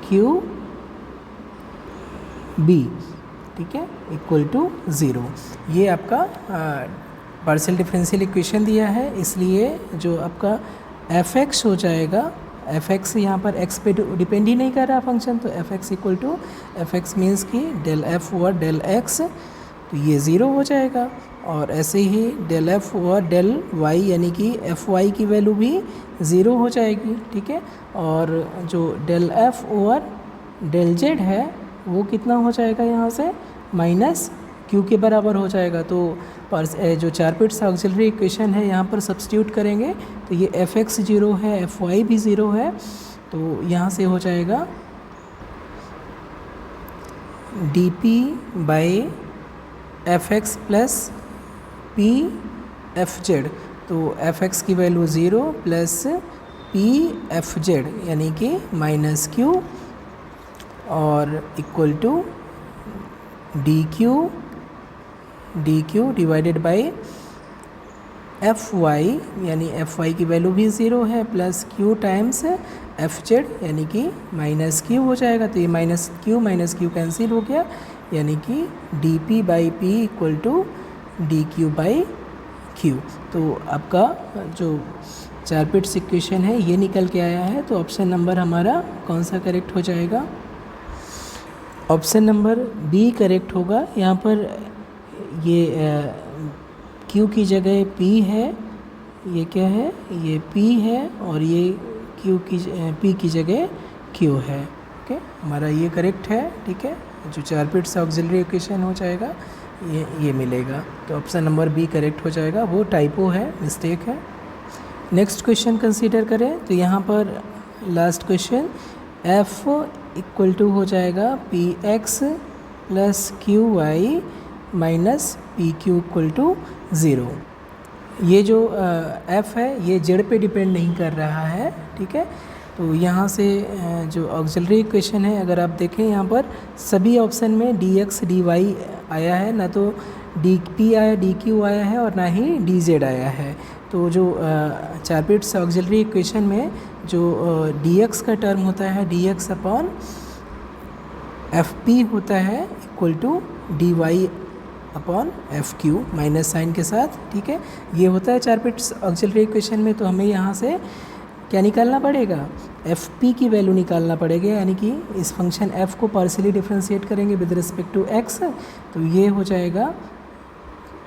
क्यू बी, ठीक है, इक्वल टू ज़ीरो। ये आपका पार्शियल डिफरेंशियल इक्वेशन दिया है, इसलिए जो आपका एफ एक्स हो जाएगा, एफ एक्स यहाँ पर एक्स पे डिपेंड ही नहीं कर रहा फंक्शन, तो f x equal to f x means कि del f over del x, तो ये ज़ीरो हो जाएगा। और ऐसे ही del f over del y यानी कि एफ वाई की वैल्यू भी ज़ीरो हो जाएगी, ठीक है। और जो del f over del z है वो कितना हो जाएगा यहाँ से माइनस क्यू के बराबर हो जाएगा। तो जो चारपिट्स ऑक्सिलरी इक्वेशन है यहाँ पर सब्स्टिट्यूट करेंगे तो ये एफ एक्स ज़ीरो है, एफ वाई भी ज़ीरो है, तो यहाँ से हो जाएगा d p by f x plus p f z. तो एफ एक्स की value zero plus p f z यानी कि माइनस क्यू और equal to d q divided by f y यानी एफ वाई की वैल्यू भी ज़ीरो है plus q times f z यानी कि माइनस क्यू हो जाएगा। तो ये माइनस क्यू कैंसिल हो गया यानी कि d p by p equal to d q by q. तो आपका जो चारपिट्स इक्वेशन है ये निकल के आया है। तो ऑप्शन नंबर हमारा कौन सा करेक्ट हो जाएगा? ऑप्शन नंबर बी करेक्ट होगा। यहाँ पर ये Q की जगह P है, ये क्या है, ये P है और ये P की जगह Q है, ओके। हमारा ये करेक्ट है, ठीक है। जो चारपिट्स ऑक्सिलरी इक्वेशन हो जाएगा ये मिलेगा। तो ऑप्शन नंबर बी करेक्ट हो जाएगा, वो टाइपो है, मिस्टेक है। नेक्स्ट क्वेश्चन कंसीडर करें तो यहाँ पर last question F equal to हो जाएगा P x plus Q y minus p q equal to zero. ये जो F है ये जेड पे डिपेंड नहीं कर रहा है, ठीक है। तो यहाँ से जो ऑक्सिलरी इक्वेशन है अगर आप देखें यहाँ पर सभी ऑप्शन में डी एक्स डी वाई आया है, ना तो डी पी आया, डी क्यू आया है और ना ही डी जेड आया है। तो जो चारपिट्स ऑक्सिलरी इक्वेशन में जो डी एक्स का टर्म होता है d x upon f p होता है equal to d y upon f q minus sign के साथ, ठीक है। ये होता है चारपिट्स ऑक्सिलरी इक्वेशन में। तो हमें यहाँ से क्या निकालना पड़ेगा? एफ पी की वैल्यू निकालना पड़ेगा, यानी कि इस फंक्शन एफ को पार्शियली डिफ्रेंशिएट करेंगे विद रिस्पेक्ट टू एक्स। तो ये हो जाएगा,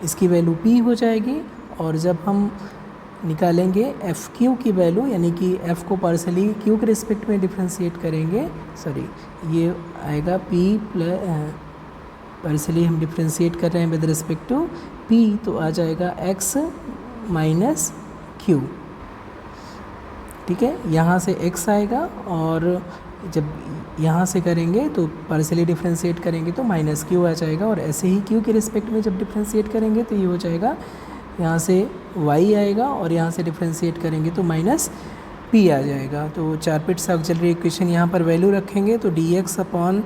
इसकी वैल्यू पी हो जाएगी। और जब हम निकालेंगे एफ क्यू की वैल्यू यानी कि एफ को पार्शियली क्यू के रिस्पेक्ट में डिफ्रेंशिएट करेंगे, सॉरी ये आएगा पी प्लस, पार्शियली हम डिफ्रेंशिएट कर रहे हैं विद रिस्पेक्ट टू पी, तो आ जाएगा एक्स माइनस क्यू, ठीक है। यहाँ से x आएगा और जब यहाँ से करेंगे तो पार्शियली डिफ्रेंशिएट करेंगे तो माइनस क्यू आ जाएगा। और ऐसे ही q के रिस्पेक्ट में जब डिफ्रेंशिएट करेंगे तो ये हो जाएगा, यहाँ से y आएगा और यहाँ से डिफ्रेंशिएट करेंगे तो माइनस p आ जाएगा। तो चारपिट्स ऑक्सिलरी इक्वेशन यहाँ पर वैल्यू रखेंगे तो dx upon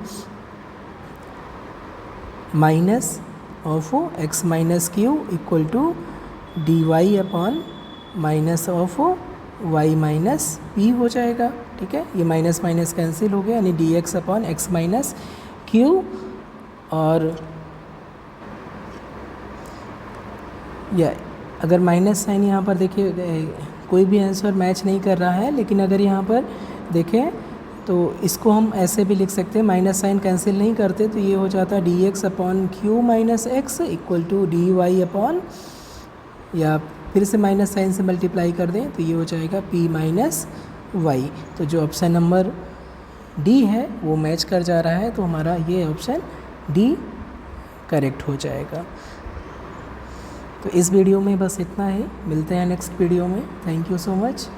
minus of x minus Q equal to d y upon minus of y minus p हो जाएगा, ठीक है। ये माइनस माइनस कैंसिल हो गया यानी D x upon x minus q. और या अगर माइनस साइन यहाँ पर देखिए कोई भी आंसर मैच नहीं कर रहा है, लेकिन अगर यहाँ पर देखें तो इसको हम ऐसे भी लिख सकते हैं, माइनस साइन कैंसिल नहीं करते तो ये हो जाता है d x upon q minus x equal to d y upon, या फिर से माइनस साइन से मल्टीप्लाई कर दें तो ये हो जाएगा p माइनस वाई। तो जो ऑप्शन नंबर डी है वो मैच कर जा रहा है, तो हमारा ये ऑप्शन डी करेक्ट हो जाएगा। तो इस वीडियो में बस इतना ही, मिलते हैं नेक्स्ट वीडियो में। Thank you so much.